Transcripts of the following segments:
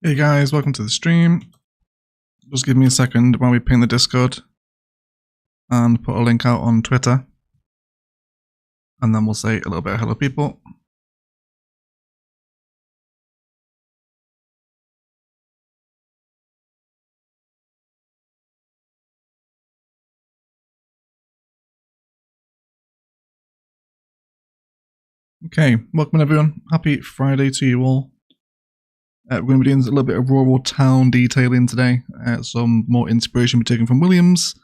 Hey guys, welcome to the stream. Just give me a second while we ping the Discord and put a link out on Twitter. And then we'll say a little bit of hello people. Okay, welcome everyone. Happy Friday to you all. We're going to be doing a little bit of rural town detailing today. Some more inspiration we're taking from Williams.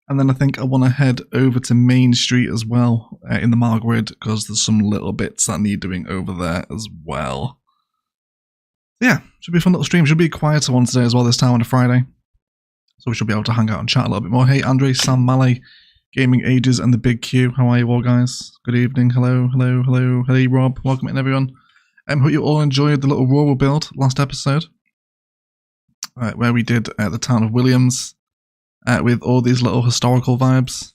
And then I think I want to head over to Main Street as well in the Margaret, because there's some little bits that need doing over there as well. Yeah, should be a fun little stream. Should be a quieter one today as well this time on a Friday. So we should be able to hang out and chat a little bit more. Hey Andre, Sam Malay, Gaming Ages and the Big Q. How are you all guys? Good evening. Hello, hello, hello. Hey Rob, welcome in everyone. Hope you all enjoyed the little rural build last episode. Where we did the town of Williams with all these little historical vibes.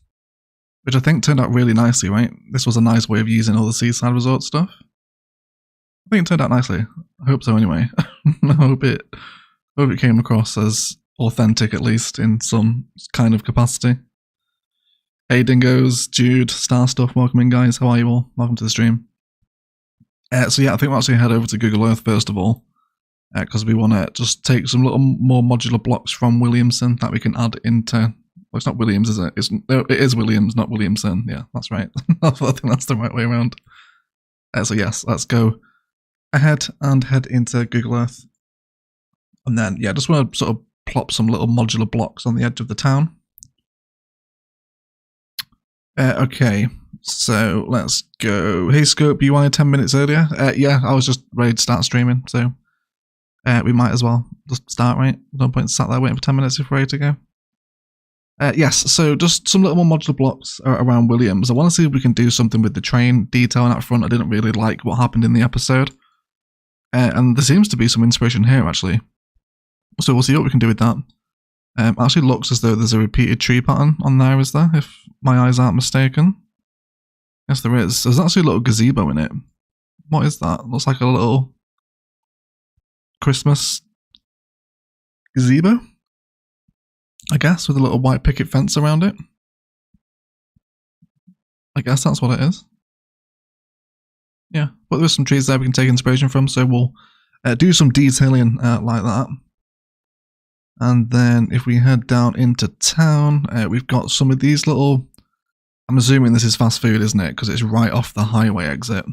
Which I think turned out really nicely, right? This was a nice way of using all the seaside resort stuff. I think it turned out nicely. I hope so anyway. I hope it came across as authentic at least in some kind of capacity. Hey Dingoes, Jude, Star Stuff, welcome in guys. How are you all? Welcome to the stream. So yeah, I think we'll actually head over to Google Earth first of all. Because we want to just take some little more modular blocks from Williamson that we can add into... Well, it's not Williams, is it? It is Williams, not Williamson. Yeah, that's right. I think that's the right way around. So yes, let's go ahead and head into Google Earth. And then, yeah, just want to sort of plop some little modular blocks on the edge of the town. Okay, so let's go. Hey Scope, you wanted 10 minutes earlier? Yeah, I was just ready to start streaming, so we might as well just start, right? No point sat there waiting for 10 minutes if we're ready to go. Yes, so just some little more modular blocks around Williams. I want to see if we can do something with the train detail out front. I didn't really like what happened in the episode. And there seems to be some inspiration here, actually. So we'll see what we can do with that. Actually looks as though there's a repeated tree pattern on there, is there? If my eyes aren't mistaken. Yes, there is. There's actually a little gazebo in it. What is that? Looks like a little Christmas gazebo, I guess, with a little white picket fence around it. I guess that's what it is. Yeah, but there's some trees there we can take inspiration from, so we'll do some detailing like that. And then if we head down into town, we've got some of these little... I'm assuming this is fast food, isn't it? Because it's right off the highway exit.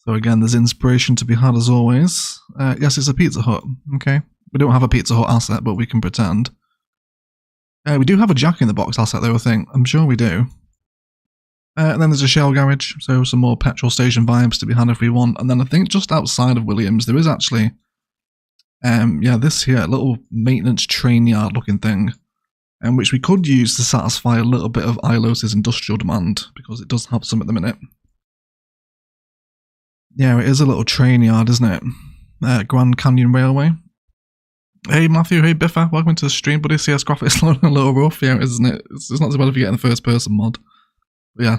So again, there's inspiration to be had as always. Yes, it's a Pizza Hut. Okay. We don't have a Pizza Hut asset, but we can pretend. We do have a Jack in the Box asset though, I think. I'm sure we do. And then there's a Shell garage, so some more petrol station vibes to be had if we want. And then I think just outside of Williams, there is actually... yeah, this here, little maintenance train yard looking thing, which we could use to satisfy a little bit of Ilos' industrial demand, because it does have some at the minute. Yeah, it is a little train yard, isn't it? Grand Canyon Railway. Hey Matthew, hey Biffa, welcome to the stream, buddy. CS graphics loading a little rough, yeah, isn't it? It's not so bad if you get in the first person mod. But yeah,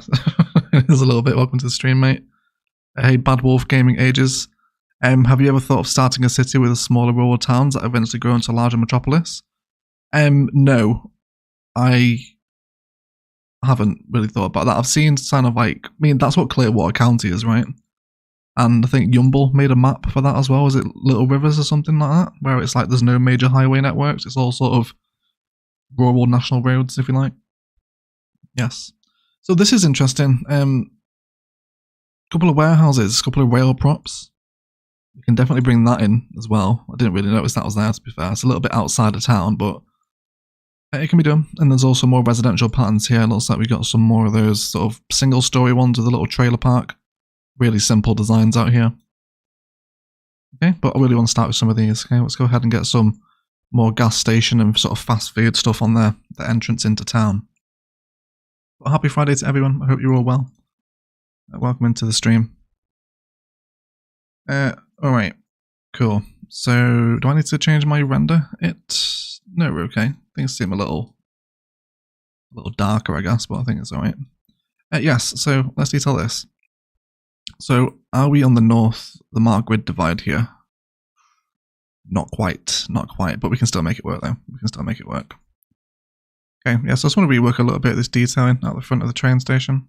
it is a little bit. Welcome to the stream, mate. Hey Bad Wolf Gaming Ages. Have you ever thought of starting a city with a smaller rural towns that eventually grow into a larger metropolis? No. I haven't really thought about that. I've seen kind of like... I mean, that's what Clearwater County is, right? And I think Yumble made a map for that as well. Is it Little Rivers or something like that? Where it's like there's no major highway networks. It's all sort of rural national roads, if you like. Yes. So this is interesting. Couple of warehouses, couple of rail props. We can definitely bring that in as well. I didn't really notice that was there, to be fair. It's a little bit outside of town, but it can be done. And there's also more residential patterns here. It looks like we got some more of those sort of single-story ones with a little trailer park. Really simple designs out here. Okay, but I really want to start with some of these. Okay, let's go ahead and get some more gas station and sort of fast food stuff on there. The entrance into town. But happy Friday to everyone. I hope you're all well. Welcome into the stream. Alright, cool. So, do I need to change my render? No, we're okay. Things seem a little darker, I guess, but I think it's alright. Yes, so let's detail this. So, are we on the north, the Mark grid divide here? Not quite, but we can still make it work though. We can still make it work. Okay, yeah, so I just want to rework a little bit of this detailing out the front of the train station.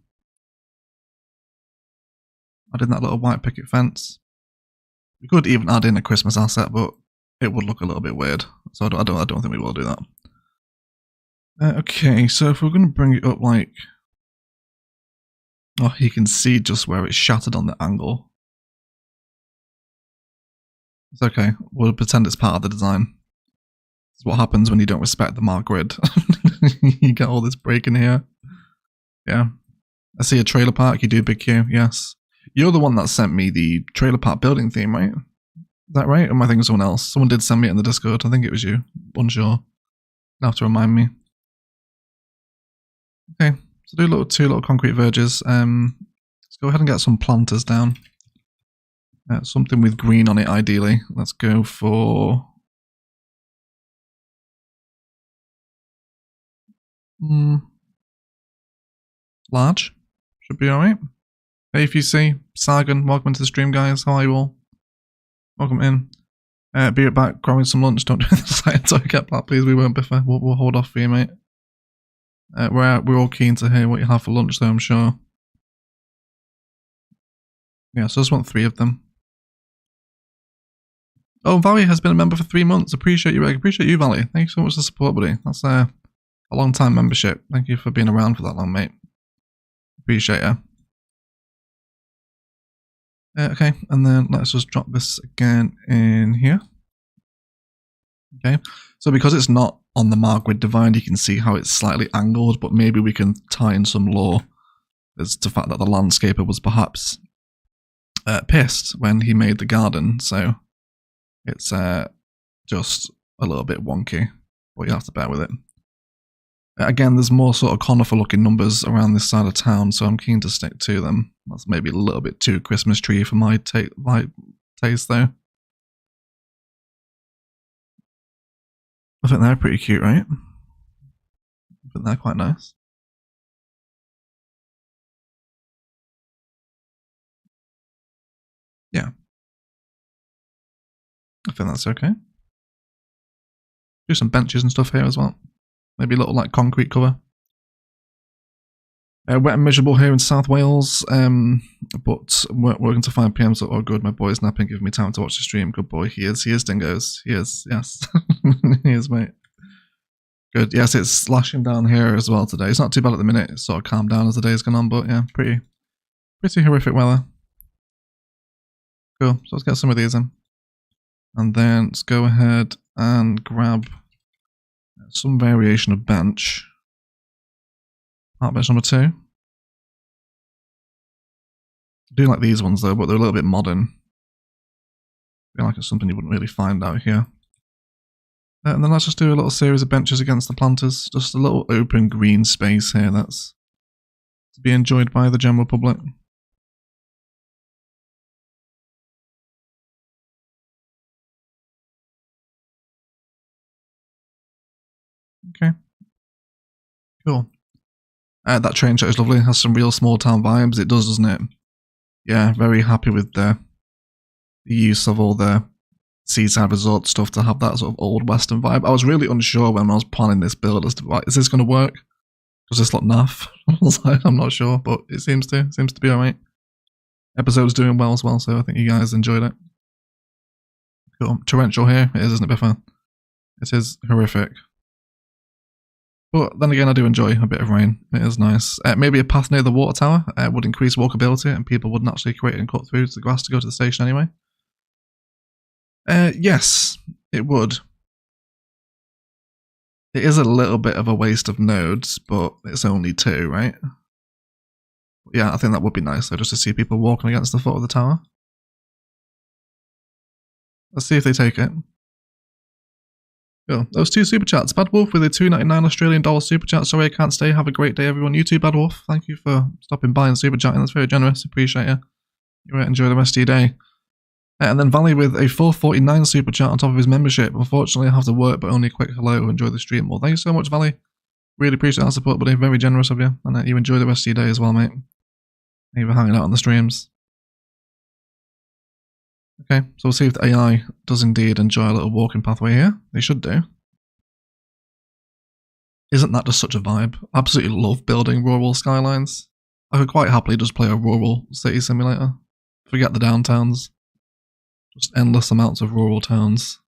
Add in that little white picket fence. We could even add in a Christmas asset, but it would look a little bit weird. So I don't think we will do that. Okay, so if we're going to bring it up like... Oh, you can see just where it's shattered on the angle. It's okay, we'll pretend it's part of the design. It's what happens when you don't respect the mark grid. You get all this break in here. Yeah. I see a trailer park, you do Big Q, yes. You're the one that sent me the trailer park building theme, right? Is that right? Or am I thinking of someone else? Someone did send me it in the Discord, I think it was you. Unsure. You'll have to remind me. Okay, so do two little concrete verges. Let's go ahead and get some planters down. Something with green on it, ideally. Let's go for... large. Should be alright. Hey, if you see, Sargon, welcome into the stream, guys. How are you all? Welcome in. Be right back, grabbing some lunch. Don't do this until I get back, please. We won't biffer. We'll hold off for you, mate. We're all keen to hear what you have for lunch, though, I'm sure. Yeah, so I just want 3 of them. Oh, Valley has been a member for 3 months. Appreciate you, Greg. Appreciate you, Valley. Thank you so much for the support, buddy. That's a long time membership. Thank you for being around for that long, mate. Appreciate you. Okay, and then let's just drop this again in here. Okay, so because it's not on the mark grid divine, you can see how it's slightly angled, but maybe we can tie in some lore as to the fact that the landscaper was perhaps pissed when he made the garden, so it's just a little bit wonky, but you have to bear with it. Again, there's more sort of conifer looking numbers around this side of town, so I'm keen to stick to them. That's maybe a little bit too Christmas tree for my taste though. I think they're pretty cute, right? I think they're quite nice. Yeah. I think that's okay. Do some benches and stuff here as well. Maybe a little like concrete cover. Wet and miserable here in South Wales, but working to 5 PM, so oh good, my boy's napping, giving me time to watch the stream. Good boy, he is dingoes. He is, yes. He is, mate. Good, yes, it's slashing down here as well today. It's not too bad at the minute, it's sort of calmed down as the day's gone on, but yeah, pretty horrific weather. Cool, so let's get some of these in. And then let's go ahead and grab some variation of bench. Park bench number 2. I do like these ones though, but they're a little bit modern. I feel like it's something you wouldn't really find out here. And then let's just do a little series of benches against the planters. Just a little open green space here that's to be enjoyed by the general public. Okay. Cool. That train shot is lovely. It has some real small town vibes. It does, doesn't it? Yeah, very happy with the use of all the seaside resort stuff to have that sort of old western vibe. I was really unsure when I was planning this build as to like, is this going to work? Does this look naff? I was like, I'm not sure, but it seems to be alright. Episode's doing well as well, so I think you guys enjoyed it. Cool. Torrential here. It is, isn't it, Biffa? It is horrific. But then again, I do enjoy a bit of rain. It is nice. Maybe a path near the water tower would increase walkability and people wouldn't actually create and cut through the grass to go to the station anyway. Yes, it would. It is a little bit of a waste of nodes, but it's only 2, right? Yeah, I think that would be nice though, just to see people walking against the foot of the tower. Let's see if they take it. Cool. Those 2 super chats. Bad Wolf with a $2.99 Australian dollar super chat. Sorry I can't stay. Have a great day, everyone. You too, Bad Wolf. Thank you for stopping by and super chatting. That's very generous. Appreciate you. You enjoy the rest of your day. And then Valley with a $4.49 super chat on top of his membership. Unfortunately, I have to work, but only a quick hello. Enjoy the stream. Well, thank you so much, Valley. Really appreciate that support, buddy. Very generous of you. And you enjoy the rest of your day as well, mate. Thank you for hanging out on the streams. Okay, so we'll see if the AI does indeed enjoy a little walking pathway here. They should do. Isn't that just such a vibe? Absolutely love building rural skylines. I could quite happily just play a rural city simulator. Forget the downtowns. Just endless amounts of rural towns.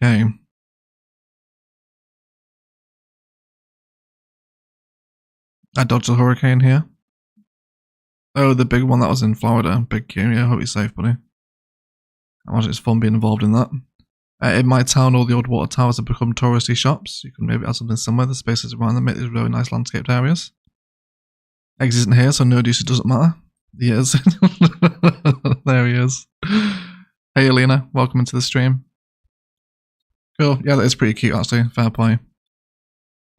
Okay. I dodged a hurricane here. Oh, the big one that was in Florida. Big Q, yeah, hope you're safe, buddy. I imagine it's fun being involved in that. In my town, all the old water towers have become touristy shops. You can maybe add something somewhere. The spaces around them make these really nice landscaped areas. Eggs isn't here, so node usage doesn't matter. He is. There he is. Hey, Alina. Welcome into the stream. Cool. Yeah, that is pretty cute, actually. Fair play.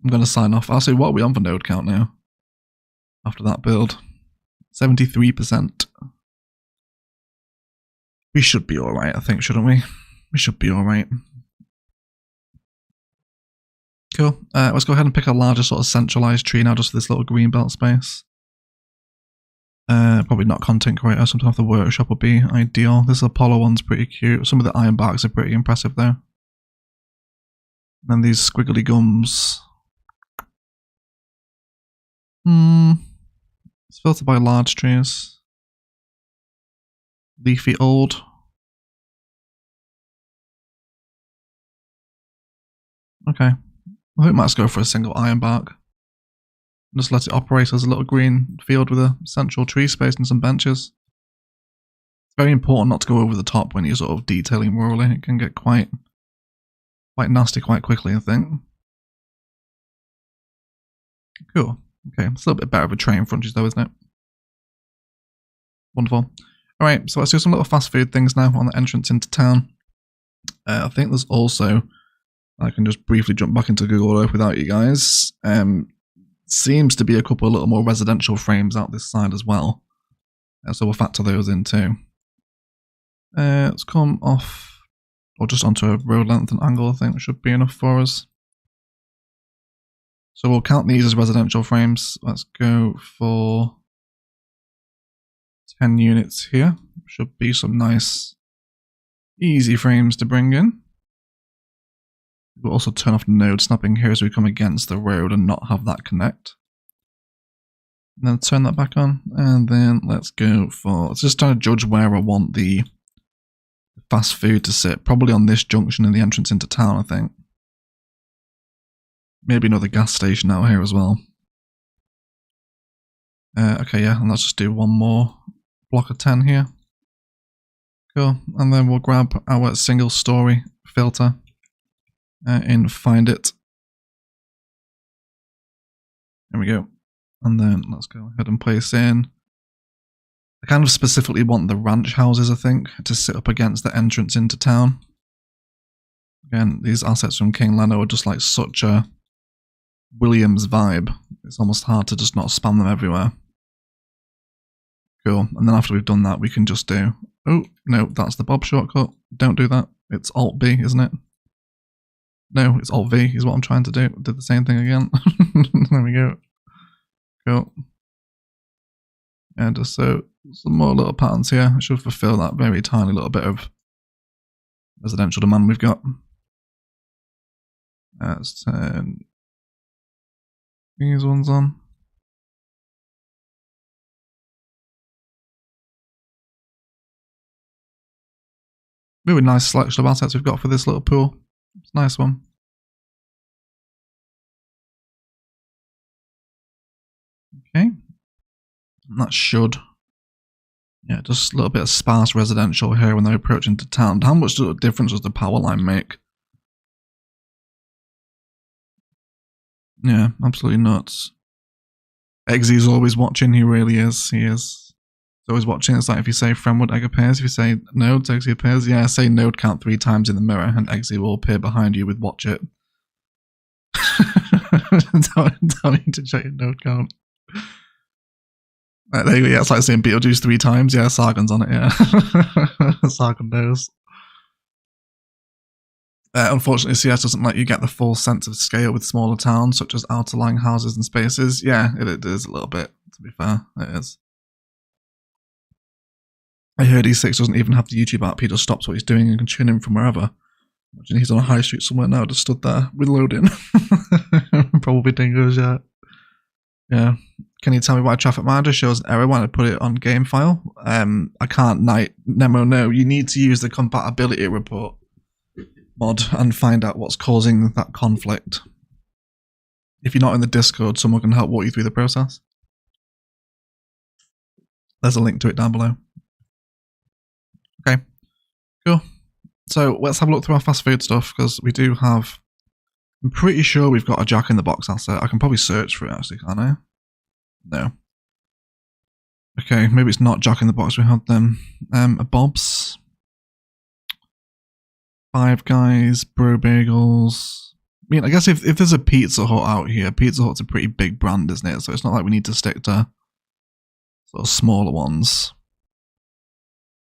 I'm going to sign off. Actually, what are we on for node count now? After that build. 73%. We should be alright, I think, shouldn't we? We should be alright. Cool. Let's go ahead and pick a larger sort of centralized tree now, just for this little green belt space. Probably not content creator, something off the workshop would be ideal. This Apollo one's pretty cute. Some of the iron barks are pretty impressive though. And then these squiggly gums. It's filtered by large trees. Leafy old. Okay. I think let's go for a single iron bark. Just let it operate as a little green field with a central tree space and some benches. It's very important not to go over the top when you're sort of detailing rurally. It can get quite nasty quite quickly, I think. Cool. Okay, it's a little bit better of a train frontage though, isn't it? Wonderful. Alright, so let's do some little fast food things now on the entrance into town. I think there's also, I can just briefly jump back into Google Earth without you guys. Seems to be a couple of little more residential frames out this side as well. So we'll factor those in too. Let's come off, or just onto a road length and angle, I think should be enough for us. So we'll count these as residential frames. Let's go for 10 units here. Should be some nice, easy frames to bring in. We'll also turn off node snapping here as we come against the road and not have that connect. And then turn that back on. And then let's go for, let's just try to judge where I want the fast food to sit. Probably on this junction in the entrance into town, I think. Maybe another gas station out here as well. Okay, yeah, and let's just do one more block of 10 here. Cool, and then we'll grab our single story filter in Find It. There we go. And then let's go ahead and place in. I kind of specifically want the ranch houses, I think, to sit up against the entrance into town. Again, these assets from King Leno are just like such a Williams vibe. It's almost hard to just not spam them everywhere. Cool. And then after we've done that, we can just do, oh, no, that's the Bob shortcut. Don't do that. It's Alt B, isn't it? No, it's Alt V is what I'm trying to do. Did the same thing again. There we go. Cool. And just so some more little patterns here. I should fulfill that very tiny little bit of residential demand we've got. Let's turn these ones on. Really nice selection of assets we've got for this little pool. It's a nice one. Okay. And that should, yeah, just a little bit of sparse residential here when they're approaching to town. How much difference does the power line make? Yeah, absolutely nuts. Eggsy's always watching, he really is. He is. He's always watching. It's like if you say friendwood, egg appears. If you say node, Eggsy appears. Yeah, say node count 3 times in the mirror and Eggsy will appear behind you with watch it. Don't need to check your node count. There you go, yeah, it's like saying Beetlejuice 3 times. Yeah, Sargon's on it, yeah. Sargon knows. Unfortunately, CS doesn't let you get the full sense of scale with smaller towns, such as outer-lying houses and spaces. Yeah, it is a little bit, to be fair. It is. I heard E6 doesn't even have the YouTube app. He just stops what he's doing and can tune in from wherever. Imagine he's on a high street somewhere now, just stood there with loading. Probably dingoes, yeah. Yeah. Can you tell me why Traffic Manager shows an error when I put it on game file? I can't, Nemo, no. You need to use the compatibility report mod and find out what's causing that conflict. If you're not in the Discord, someone can help walk you through the process. There's a link to it down below. Okay, cool. So let's have a look through our fast food stuff, because we do have... I'm pretty sure we've got a Jack in the Box asset. I can probably search for it actually, can't I? No. Okay, maybe it's not Jack in the Box we had then. A Bob's. Five Guys, Bro Bagels. I mean, I guess if there's a Pizza Hut out here, Pizza Hut's a pretty big brand, isn't it? So it's not like we need to stick to sort of smaller ones.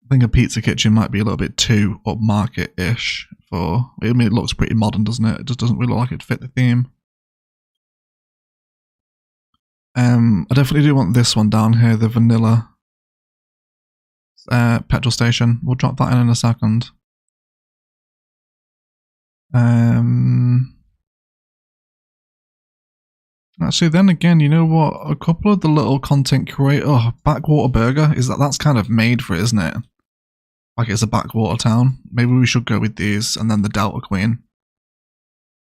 I think a pizza kitchen might be a little bit too upmarket-ish for... I mean, it looks pretty modern, doesn't it? It just doesn't really look like it'd fit the theme. I definitely do want this one down here, the vanilla petrol station. We'll drop that in a second. Actually, then again, you know what? A couple of the little content creator... Oh, Backwater Burger, that's kind of made for it, isn't it? Like it's a backwater town. Maybe we should go with these, and then the Delta Queen,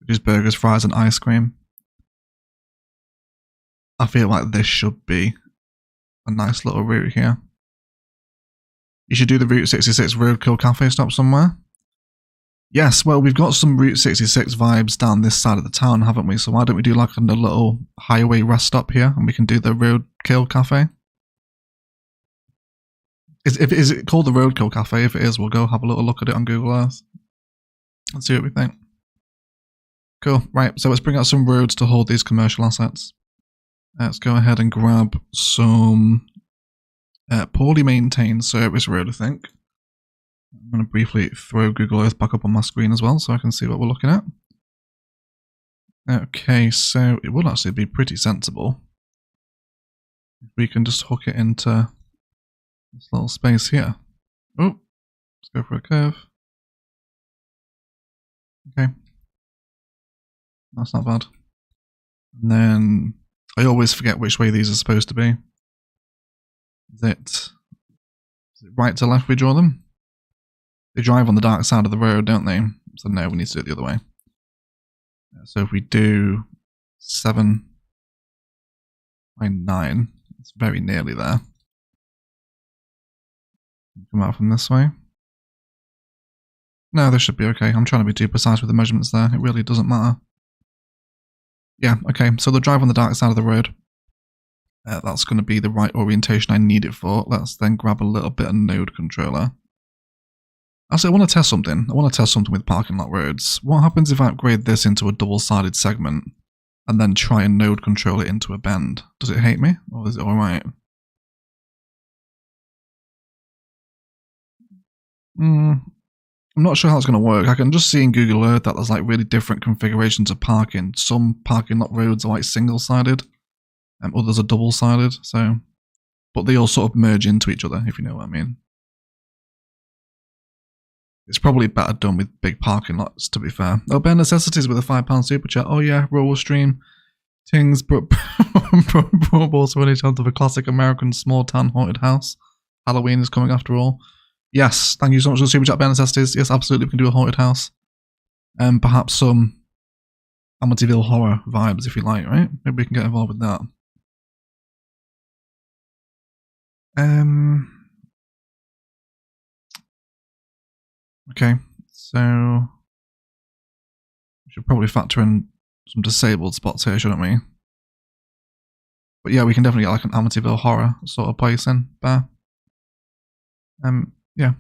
which is burgers, fries, and ice cream. I feel like this should be a nice little route here. You should do the Route 66 Roadkill Cafe stop somewhere. Yes, well, we've got some Route 66 vibes down this side of the town, haven't we? So why don't we do like a little highway rest stop here, and we can do the Roadkill Cafe? Is it called the Roadkill Cafe? If it is, we'll go have a little look at it on Google Earth and see what we think. Cool, right, so let's bring out some roads to hold these commercial assets. Let's go ahead and grab some poorly maintained service road, I think. I'm going to briefly throw Google Earth back up on my screen as well so I can see what we're looking at. Okay, so it would actually be pretty sensible if we can just hook it into this little space here. Oh, let's go for a curve. Okay. That's not bad. And then I always forget which way these are supposed to be. Is it right to left we draw them? They drive on the dark side of the road, don't they? So no, we need to do it the other way. So if we do 7 by 9, it's very nearly there. Come out from this way. No, this should be okay. I'm trying to be too precise with the measurements there. It really doesn't matter. Yeah, okay, so they'll drive on the dark side of the road. That's going to be the right orientation I need it for. Let's then grab a little bit of node controller. Actually, I want to test something. I want to test something with parking lot roads. What happens if I upgrade this into a double-sided segment and then try and node control it into a bend? Does it hate me, or is it alright? I'm not sure how it's going to work. I can just see in Google Earth that there's like really different configurations of parking. Some parking lot roads are like single-sided, and others are double-sided. So, but they all sort of merge into each other, if you know what I mean. It's probably better done with big parking lots, to be fair. Oh, Bare Necessities with a £5 super chat. Oh yeah, roll stream. Tings, but also any chance of a classic American small town haunted house. Halloween is coming after all. Yes, thank you so much for the super chat, Bare Necessities. Yes, absolutely, we can do a haunted house. Perhaps some Amityville horror vibes, if you like, right? Maybe we can get involved with that. Okay, so we should probably factor in some disabled spots here, shouldn't we? But yeah, we can definitely get like an Amityville horror sort of place in there. Yeah,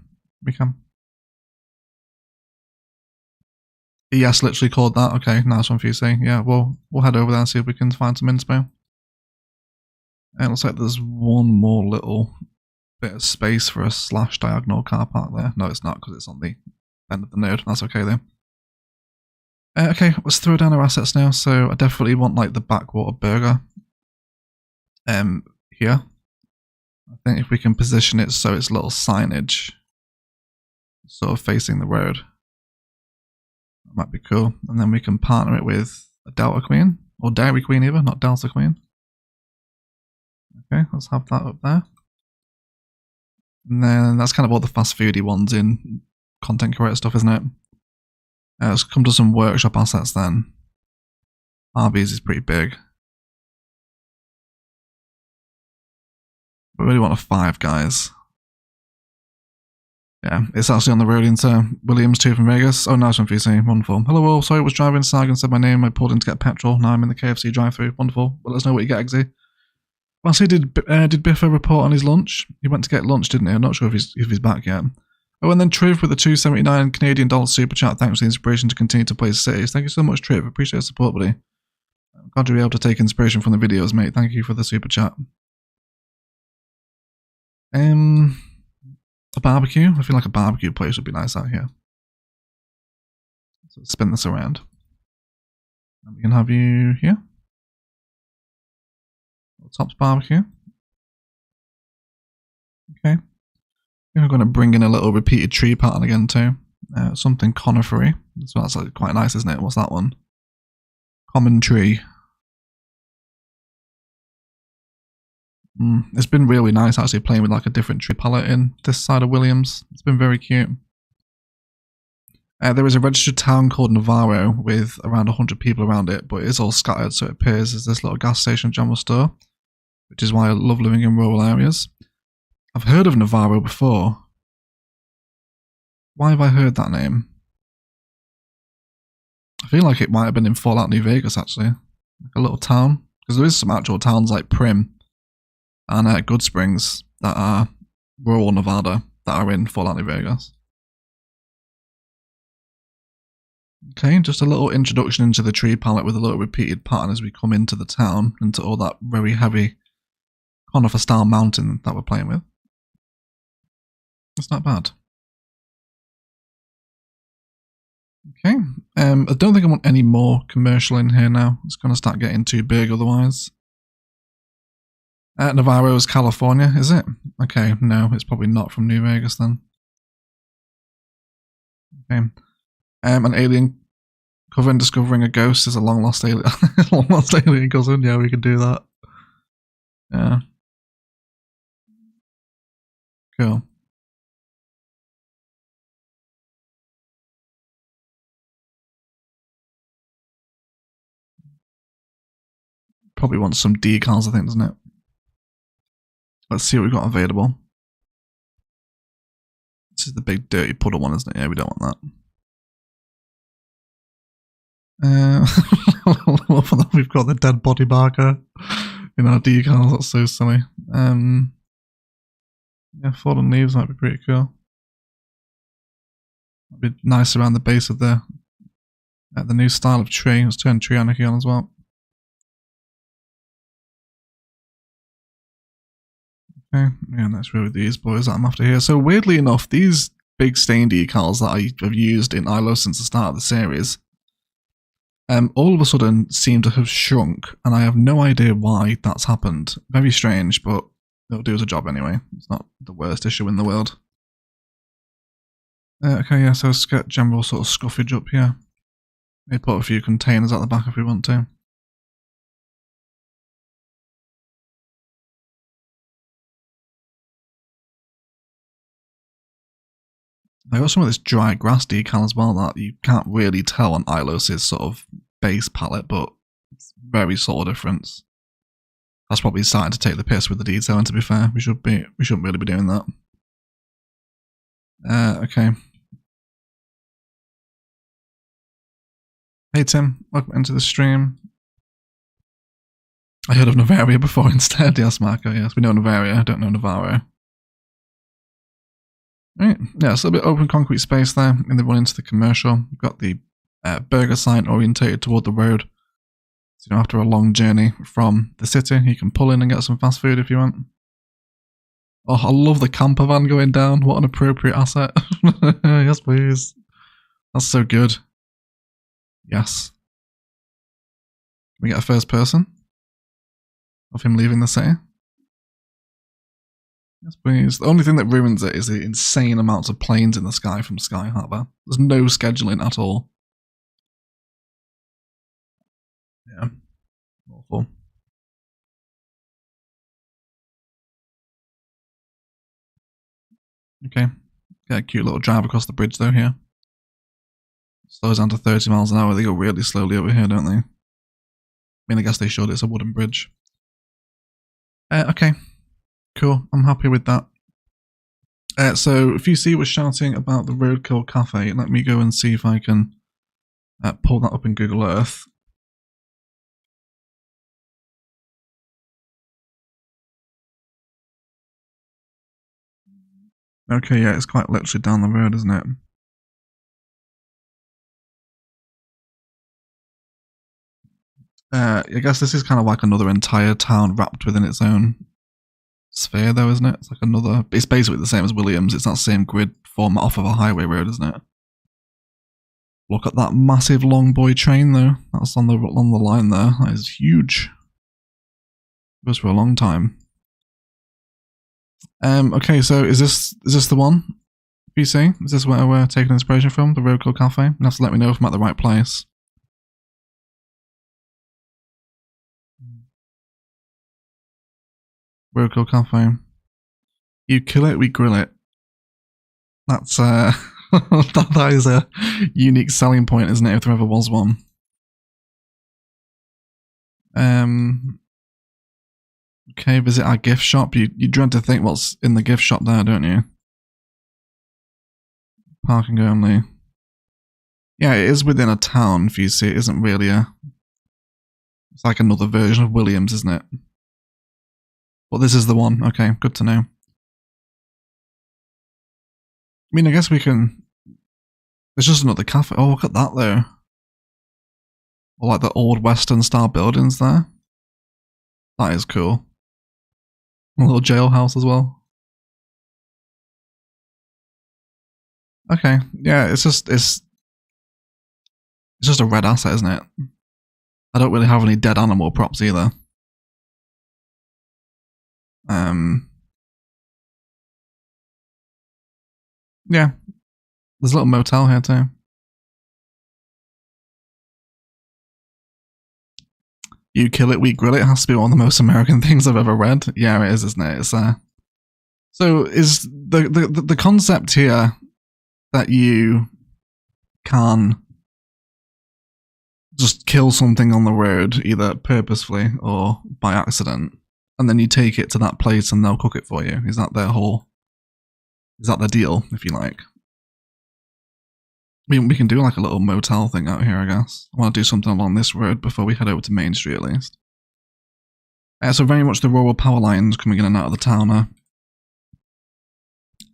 we can. Yes, literally called that. Okay, nice one for you, see. Yeah, we'll head over there and see if we can find some inspo. It looks like there's one more little bit of space for a slash diagonal car park there. No, it's not, because it's on the end of the node. That's okay though. Okay, let's throw down our assets now. So I definitely want like the Backwater Burger here. I think if we can position it so it's little signage sort of facing the road, that might be cool. And then we can partner it with a Delta Queen, or Dairy Queen even, not Delta Queen. Okay, let's have that up there. And then that's kind of all the fast foody ones in content creator stuff, isn't it? Let's come to some workshop assets then. Arby's is pretty big. We really want a 5 guys. Yeah, it's actually on the road into Williams 2 from Vegas. Oh, nice one, VC. Wonderful. Hello, all. Sorry, I was driving. Sagan said my name. I pulled in to get petrol. Now I'm in the KFC drive-thru. Wonderful. Well, let us know what you get, Eggsy. Lastly, did Biffa report on his lunch? He went to get lunch, didn't he? I'm not sure if he's back yet. Oh, and then Triv with the $2.79 Canadian dollar super chat. Thanks for the inspiration to continue to play cities. Thank you so much, Triv. Appreciate the support, buddy. I'm glad you'll be able to take inspiration from the videos, mate. Thank you for the super chat. A barbecue? I feel like a barbecue place would be nice out here. So spin this around. And we can have you here. Tops barbecue. Okay. We're going to bring in a little repeated tree pattern again too. Something conifery. So that's like quite nice, isn't it? What's that one? Common tree. It's been really nice actually playing with like a different tree palette in this side of Williams. It's been very cute. There is a registered town called Navarro with around 100 people around it, but it's all scattered, so it appears as this little gas station general store, which is why I love living in rural areas. I've heard of Navarro before. Why have I heard that name? I feel like it might have been in Fallout New Vegas actually, like a little town, because there is some actual towns like Prim and Good Springs that are rural Nevada that are in Fallout New Vegas. Okay, just a little introduction into the tree palette with a little repeated pattern as we come into the town, into all that very heavy conifer style mountain that we're playing with. It's not bad. Okay, I don't think I want any more commercial in here now. It's going to start getting too big otherwise. Navarro's California, is it? Okay, no, it's probably not from New Vegas then. Okay. An alien cousin discovering a ghost is a long lost alien. Long lost alien cousin. Yeah, we could do that. Yeah. Cool. Probably wants some decals, I think, doesn't it? Let's see what we've got available. This is the big dirty puddle one, isn't it? Yeah, we don't want that. We've got the dead body marker in our decals. That's so silly. Yeah, fallen leaves might be pretty cool. Might be nice around the base of the new style of tree. Let's turn tree anarchy on as well. Okay, yeah, that's really these boys that I'm after here. So weirdly enough, these big stain decals that I have used in Ilos since the start of the series, all of a sudden seem to have shrunk, and I have no idea why that's happened. Very strange, but it'll do as a job anyway. It's not the worst issue in the world. Okay, yeah, so let's get general sort of scuffage up here. Maybe put a few containers at the back if we want to. I got some of this dry grass decal as well that you can't really tell on Ilos' sort of base palette, but it's very subtle difference. That's probably starting to take the piss with the detailing, to be fair. We shouldn't really be doing that. Okay. Hey Tim, welcome into the stream. I heard of Navaria before instead. Yes, Marco, yes. We know Navaria, I don't know Navarro. Right, yeah, it's a little bit open concrete space there, and then run into the commercial. We've got the burger sign orientated toward the road. So, you know, after a long journey from the city, you can pull in and get some fast food if you want. Oh, I love the camper van going down. What an appropriate asset. Yes, please. That's so good. Yes. Can we get a first person of him leaving the city? Yes, please. The only thing that ruins it is the insane amounts of planes in the sky from Sky Harbour. There's no scheduling at all. Yeah. Awful. Okay. Get a cute little drive across the bridge though here. Slows down to 30 miles an hour. They go really slowly over here, don't they? I mean, I guess they should. It's a wooden bridge. Okay. Cool. I'm happy with that. So, if you see was shouting about the Roadkill Cafe, let me go and see if I can pull that up in Google Earth. Okay, yeah, it's quite literally down the road, isn't it? I guess this is kind of like another entire town wrapped within its own sphere, though, isn't it? It's like another. It's basically the same as Williams. It's that same grid format off of a highway road, isn't it? Look at that massive long boy train, though. That's on the line there. That is huge. Goes for a long time. Okay, so is this the one? PC? Is this where we're taking inspiration from? The Roadkill Cafe? You have to let me know if I'm at the right place. Roadkill Cafe. You kill it, we grill it. That's that is a unique selling point, isn't it? If there ever was one. Okay, visit our gift shop. You dread to think what's in the gift shop there, don't you? Parking only. Yeah, it is within a town, if you see. It isn't really a... It's like another version of Williams, isn't it? But this is the one. Okay, good to know. I mean, I guess we can... There's just another cafe. Oh, look at that, though. Or like the old Western style buildings there. That is cool. A little jailhouse as well. Okay, yeah, it's just a red asset, isn't it? I don't really have any dead animal props either. Yeah, there's a little motel here too. You kill it, we grill it. Has to be one of the most American things I've ever read. Yeah, it is, isn't it? It's So is the concept here that you can just kill something on the road, either purposefully or by accident, and then you take it to that place and they'll cook it for you? Is that their whole... Is that the deal, if you like? I mean, we can do like a little motel thing out here, I guess. I want to do something along this road before we head over to Main Street, at least. So very much the rural power lines coming in and out of the town are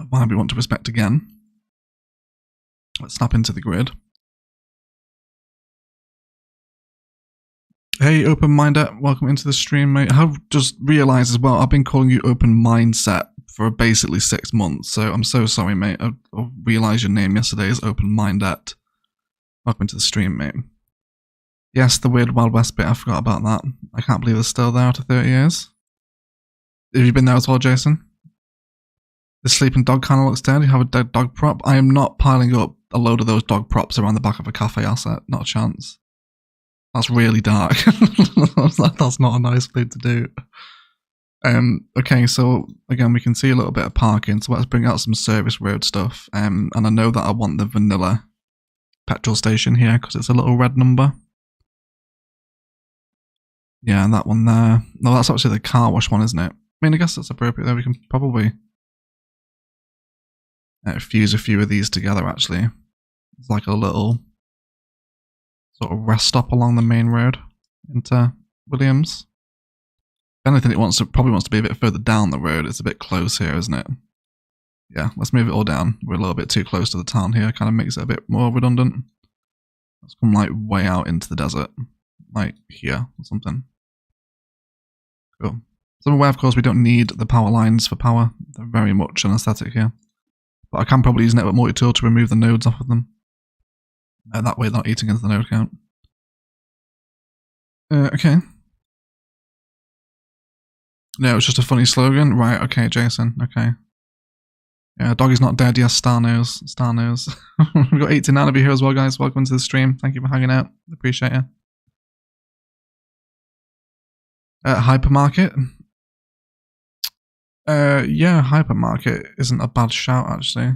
why we want to respect again. Let's snap into the grid. Hey, Open Mindset, welcome into the stream, mate. I've just realised as well, I've been calling you Open Mindset for basically 6 months, so I'm so sorry, mate. I realised your name yesterday is Open Mindset. Welcome to the stream, mate. Yes, the weird Wild West bit, I forgot about that. I can't believe it's still there after 30 years. Have you been there as well, Jason? The sleeping dog kind of looks dead. You have a dead dog prop. I am not piling up a load of those dog props around the back of a cafe asset. Not a chance. That's really dark. That's not a nice thing to do. Okay, so again, we can see a little bit of parking. So let's bring out some service road stuff. And I know that I want the vanilla petrol station here because it's a little red number. Yeah, that one there. No, that's actually the car wash one, isn't it? I mean, I guess that's appropriate though. We can probably fuse a few of these together, actually. It's like a little sort of rest stop along the main road into Williams. If anything, it probably wants to be a bit further down the road. It's a bit close here, isn't it? Yeah, let's move it all down. We're a little bit too close to the town here. Kind of makes it a bit more redundant. Let's come like way out into the desert. Like here or something. Cool. So I'm aware, of course, we don't need the power lines for power. They're very much an aesthetic here. But I can probably use Network Multi-Tool to remove the nodes off of them. That way they're not eating into the node count. Okay. No, it's just a funny slogan. Right, okay, Jason, okay. Yeah, doggy's not dead, yes, Star knows. Star knows. We've got 89 of you here as well, guys. Welcome to the stream. Thank you for hanging out. Appreciate you. Hypermarket? Yeah, hypermarket isn't a bad shout, actually.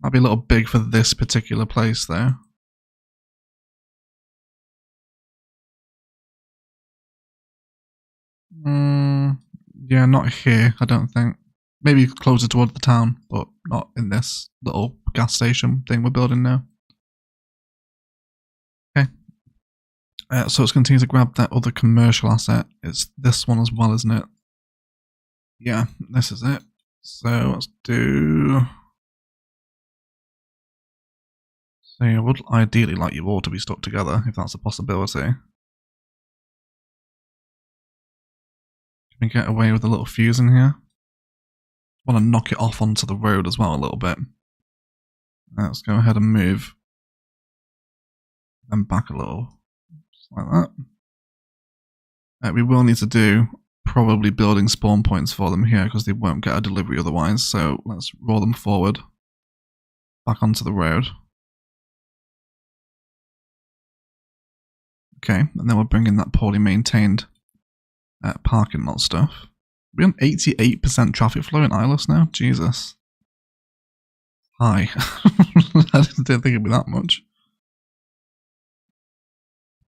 Might be a little big for this particular place, though. Yeah, not here, I don't think. Maybe closer toward the town, but not in this little gas station thing we're building now. Okay. So let's continue to grab that other commercial asset. It's this one as well, isn't it? Yeah, this is it. So let's do... So I would ideally like you all to be stuck together, if that's a possibility. Can we get away with a little fuse in here? I want to knock it off onto the road as well a little bit. Let's go ahead and move them back a little, just like that. We will need to do probably building spawn points for them here because they won't get a delivery otherwise, so let's roll them forward back onto the road. Okay, and then we're bringing that poorly maintained parking lot stuff. We're on 88% traffic flow in Ilos now? Jesus. Hi. I didn't think it'd be that much.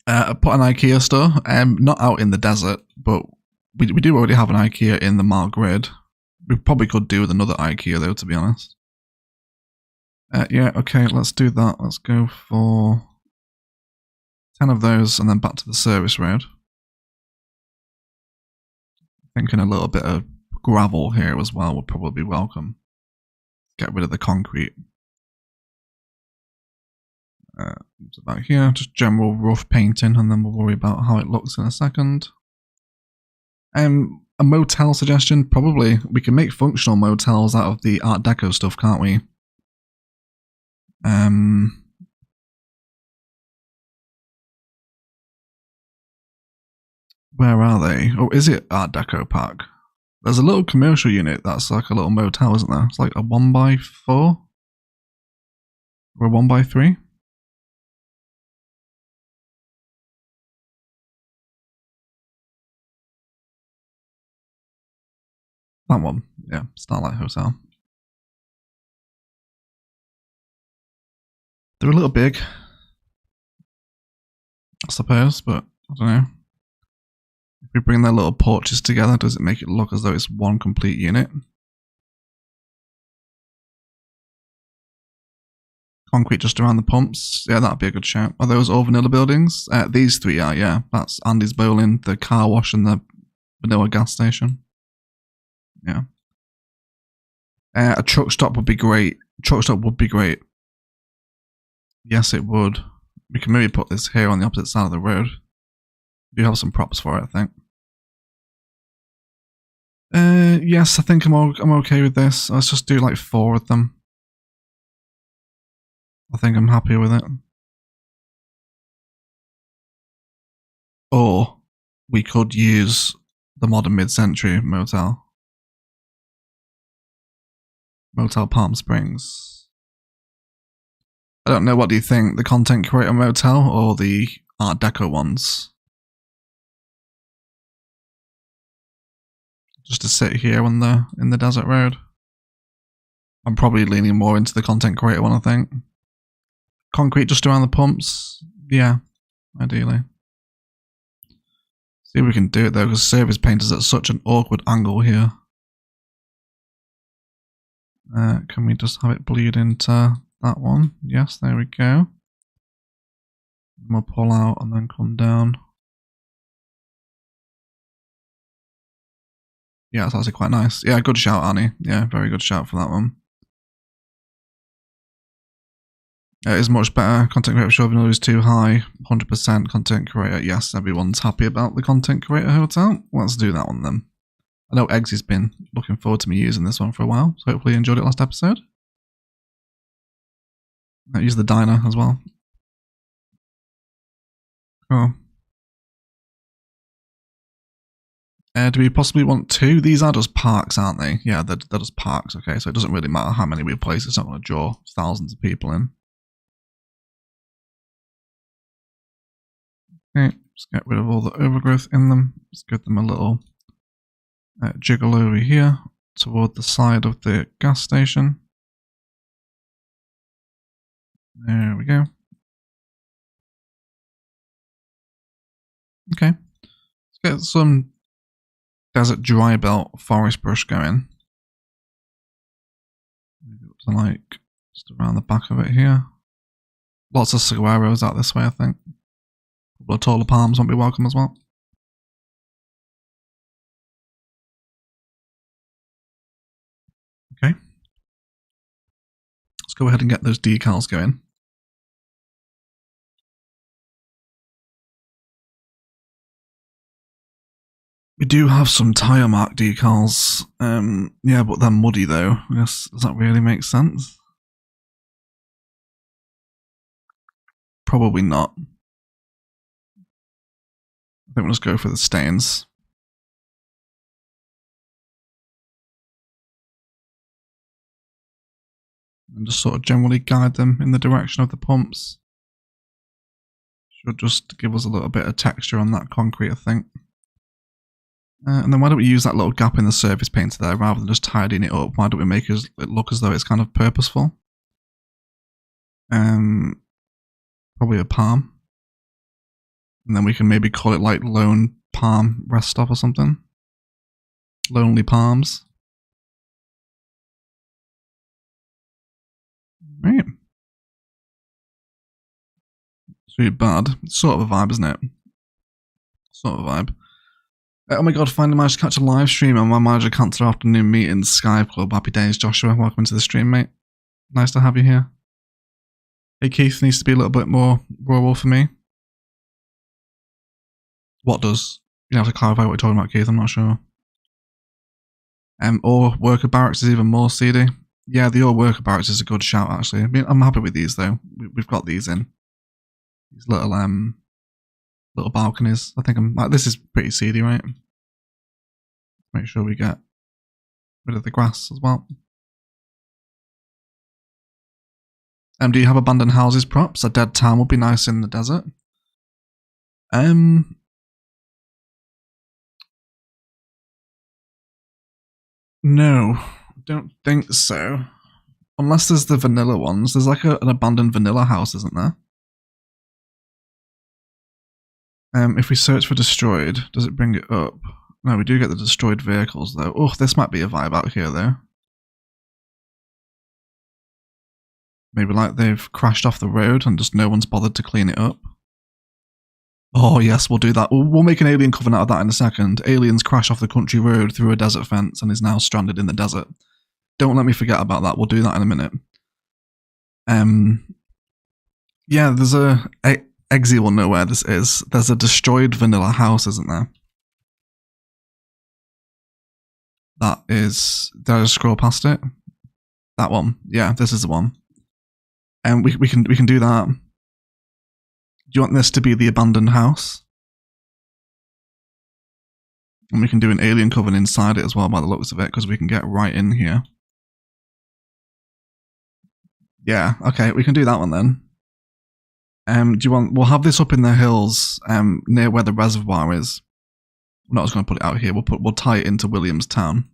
Put an IKEA store, not out in the desert, but we do already have an IKEA in the Mall grid. We probably could do with another IKEA though, to be honest. Yeah, okay, let's do that. Let's go for 10 of those and then back to the service road. Thinking a little bit of gravel here as well would probably be welcome. Get rid of the concrete. So back here, just general rough painting, and then we'll worry about how it looks in a second. A motel suggestion, probably. We can make functional motels out of the Art Deco stuff, can't we? Where are they? Oh, is it Art Deco Park? There's a little commercial unit that's like a little motel, isn't there? It's like a 1x4? Or a 1x3? That one, yeah, Starlight Hotel. They're a little big, I suppose, but I don't know. If we bring their little porches together, does it make it look as though it's one complete unit? Concrete just around the pumps. Yeah, that'd be a good shout. Are those all vanilla buildings? These three are, yeah. That's Andy's Bowling, the car wash, and the vanilla gas station. Yeah. A truck stop would be great. Truck stop would be great. Yes, it would. We can maybe put this here on the opposite side of the road. We have some props for it, I think. Yes, I think I'm okay with this. Let's just do like 4 of them. I think I'm happy with it. Or we could use the modern mid-century motel. Motel Palm Springs. I don't know, what do you think? The content creator motel or the Art Deco ones? Just to sit here on in the desert road. I'm probably leaning more into the content creator one, I think. Concrete just around the pumps. Yeah, ideally. See if we can do it though, because service paint is at such an awkward angle here. Can we just have it bleed into that one? Yes, there we go. And we'll pull out and then come down. Yeah, that's actually quite nice. Yeah, good shout, Annie. Yeah, very good shout for that one. It is much better. Content creator chauvinism is too high. 100% content creator. Yes, everyone's happy about the content creator hotel. Let's do that one then. I know Eggsy's been looking forward to me using this one for a while, so hopefully you enjoyed it last episode. I use the diner as well. Cool. Do we possibly want 2? These are just parks, aren't they? Yeah, they're just parks. Okay, so it doesn't really matter how many we place. It's not going to draw thousands of people in. Okay, just get rid of all the overgrowth in them. Just give them a little jiggle over here toward the side of the gas station. There we go. Okay, let's get some desert dry belt forest brush going. Maybe up to like just around the back of it here. Lots of saguaros out this way, I think. A couple of taller palms won't be welcome as well. Okay. Let's go ahead and get those decals going. We do have some tire mark decals. Yeah, but they're muddy though. I guess, does that really make sense? Probably not. I think we'll just go for the stains. And just sort of generally guide them in the direction of the pumps. Should just give us a little bit of texture on that concrete, I think. And then why don't we use that little gap in the surface painter there rather than just tidying it up? Why don't we make it look as though it's kind of purposeful? Probably a palm. And then we can maybe call it like Lone Palm Rest Stop or something. Lonely Palms. Right. Too bad. It's sort of a vibe, isn't it? Sort of a vibe. Oh my god, finally managed to catch a live stream and my manager cancelled our afternoon meeting Skype Club. Happy days, Joshua. Welcome to the stream, mate. Nice to have you here. Hey, Keith needs to be a little bit more rural for me. What does? You have to clarify what you're talking about, Keith. I'm not sure. Or worker barracks is even more seedy. Yeah, the old worker barracks is a good shout, actually. I mean, I'm happy with these though. We've got these in. These little little balconies. I think I'm like, this is pretty seedy, right? Make sure we get rid of the grass as well. Do you have abandoned houses props? A dead town would be nice in the desert. No, I don't think so. Unless there's the vanilla ones. There's like an abandoned vanilla house, isn't there? If we search for destroyed, does it bring it up? No, we do get the destroyed vehicles though. Oh, this might be a vibe out here though. Maybe like they've crashed off the road and just no one's bothered to clean it up. Oh yes, we'll do that. We'll make an alien coven out of that in a second. Aliens crash off the country road through a desert fence and is now stranded in the desert. Don't let me forget about that. We'll do that in a minute. Yeah, there's Eggsy will know where this is. There's a destroyed vanilla house, isn't there? That is... Did I just scroll past it? That one. Yeah, this is the one. And we can do that. Do you want this to be the abandoned house? And we can do an alien coven inside it as well by the looks of it, because we can get right in here. Yeah, okay, we can do that one then. Do you want? We'll have this up in the hills, near where the reservoir is. I'm not just going to put it out here. We'll tie it into Williamstown.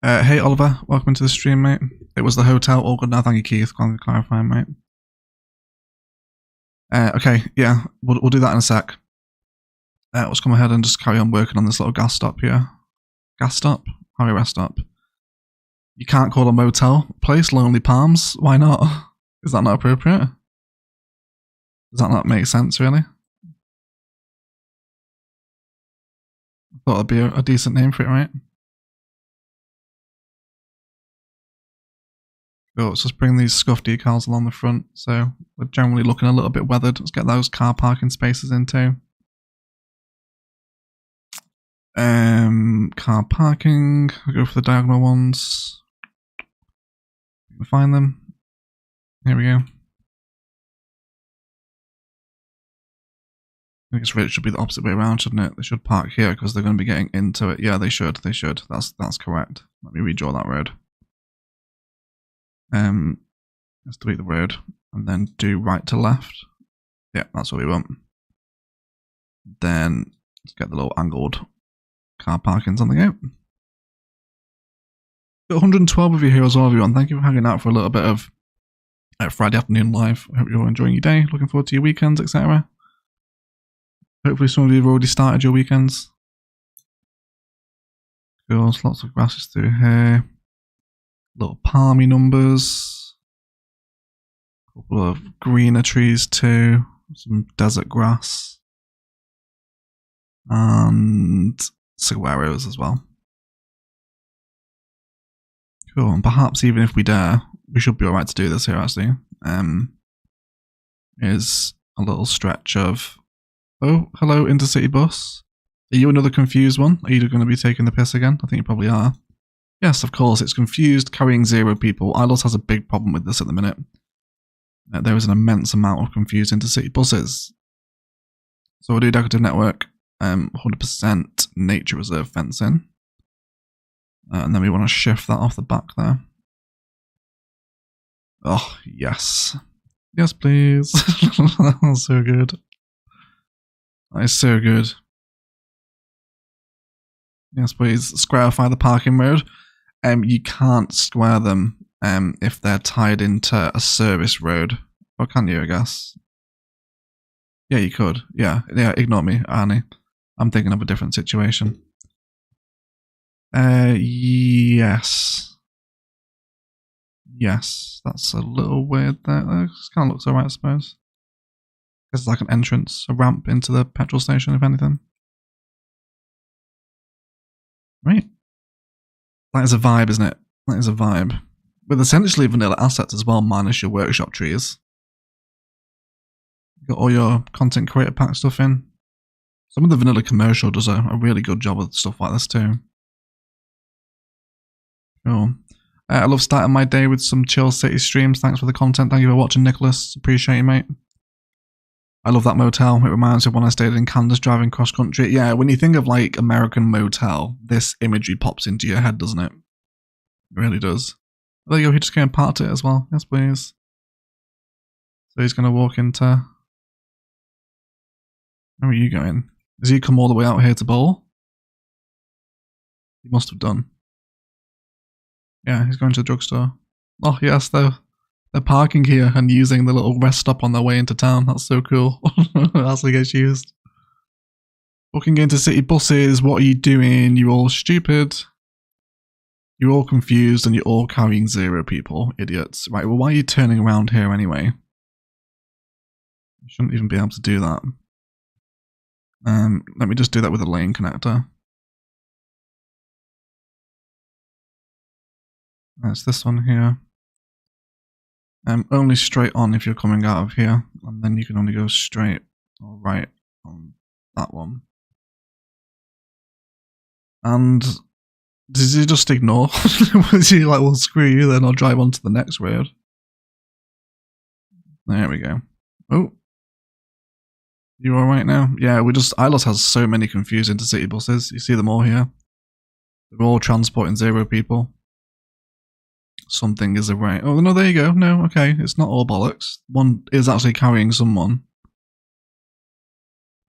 Hey Oliver, welcome to the stream, mate. It was the hotel. All good now, thank you, Keith. Glad to clarify, mate. Okay, yeah, we'll do that in a sec. Let's come ahead and just carry on working on this little gas stop here. Gas stop? Highway rest stop. You can't call a motel place Lonely Palms. Why not? Is that not appropriate? Does that not make sense, really? I thought it'd be a decent name for it, right? Cool, let's just bring these scuff decals along the front. So we're generally looking a little bit weathered. Let's get those car parking spaces in too. Car parking. I'll go for the diagonal ones. Find them. Here we go. I guess it should be the opposite way around, shouldn't it? They should park here because they're going to be getting into it. Yeah, they should. They should. That's correct. Let me redraw that road. Let's delete the road and then do right to left. Yeah, that's what we want. Then let's get the little angled car parkings on the go. Got 112 of you here as well, everyone. Thank you for hanging out for a little bit of Friday afternoon live. I hope you're all enjoying your day. Looking forward to your weekends, etc. Hopefully some of you have already started your weekends. Cool, lots of grasses through here. Little palmy numbers. A couple of greener trees too. Some desert grass. And saguaros as well. Cool, and perhaps even if we dare, we should be alright to do this here actually. Is a little stretch of... Oh, hello, intercity bus. Are you another confused one? Are you going to be taking the piss again? I think you probably are. Yes, of course, it's confused, carrying 0 people. Ilos has a big problem with this at the minute. There is an immense amount of confused intercity buses. So we'll do decorative network, 100% nature reserve fencing. And then we want to shift that off the back there. Oh, yes. Yes, please. That's so good. That is so good. Yes, please. Squarify the parking road. You can't square them if they're tied into a service road. Or can you, I guess? Yeah, you could. Yeah, ignore me, Arnie. I'm thinking of a different situation. Yes. Yes, that's a little weird there. It kind of looks alright, I suppose. It's like an entrance, a ramp into the petrol station, if anything. Right. That is a vibe, isn't it? That is a vibe. With essentially vanilla assets as well, minus your workshop trees. Got all your content creator pack stuff in. Some of the vanilla commercial does a really good job with stuff like this too. Cool. I love starting my day with some chill city streams. Thanks for the content. Thank you for watching, Nicholas. Appreciate you, mate. I love that motel. It reminds me of when I stayed in Kansas driving cross country. Yeah, when you think of like American motel, this imagery pops into your head, doesn't it? It really does. There you go, he just came and parked it as well. Yes, please. So he's going to walk into... Where are you going? Has he come all the way out here to bowl? He must have done. Yeah, he's going to the drugstore. Oh yes, they're parking here and using the little rest stop on their way into town. That's so cool. That's what gets used. Walking into city buses, what are you doing? You're all stupid. You're all confused and you're all carrying 0 people. Idiots. Right, well why are you turning around here anyway? You shouldn't even be able to do that. Let me just do that with a lane connector. That's this one here. Only straight on if you're coming out of here, and then you can only go straight or right on that one. And did you just ignore? Was he like, well, screw you, then I'll drive on to the next road? There we go. Oh. You alright now? Yeah, Ilos has so many confused intercity buses. You see them all here. They're all transporting 0 people. Something is right. Oh, no, there you go. No, okay. It's not all bollocks. One is actually carrying someone.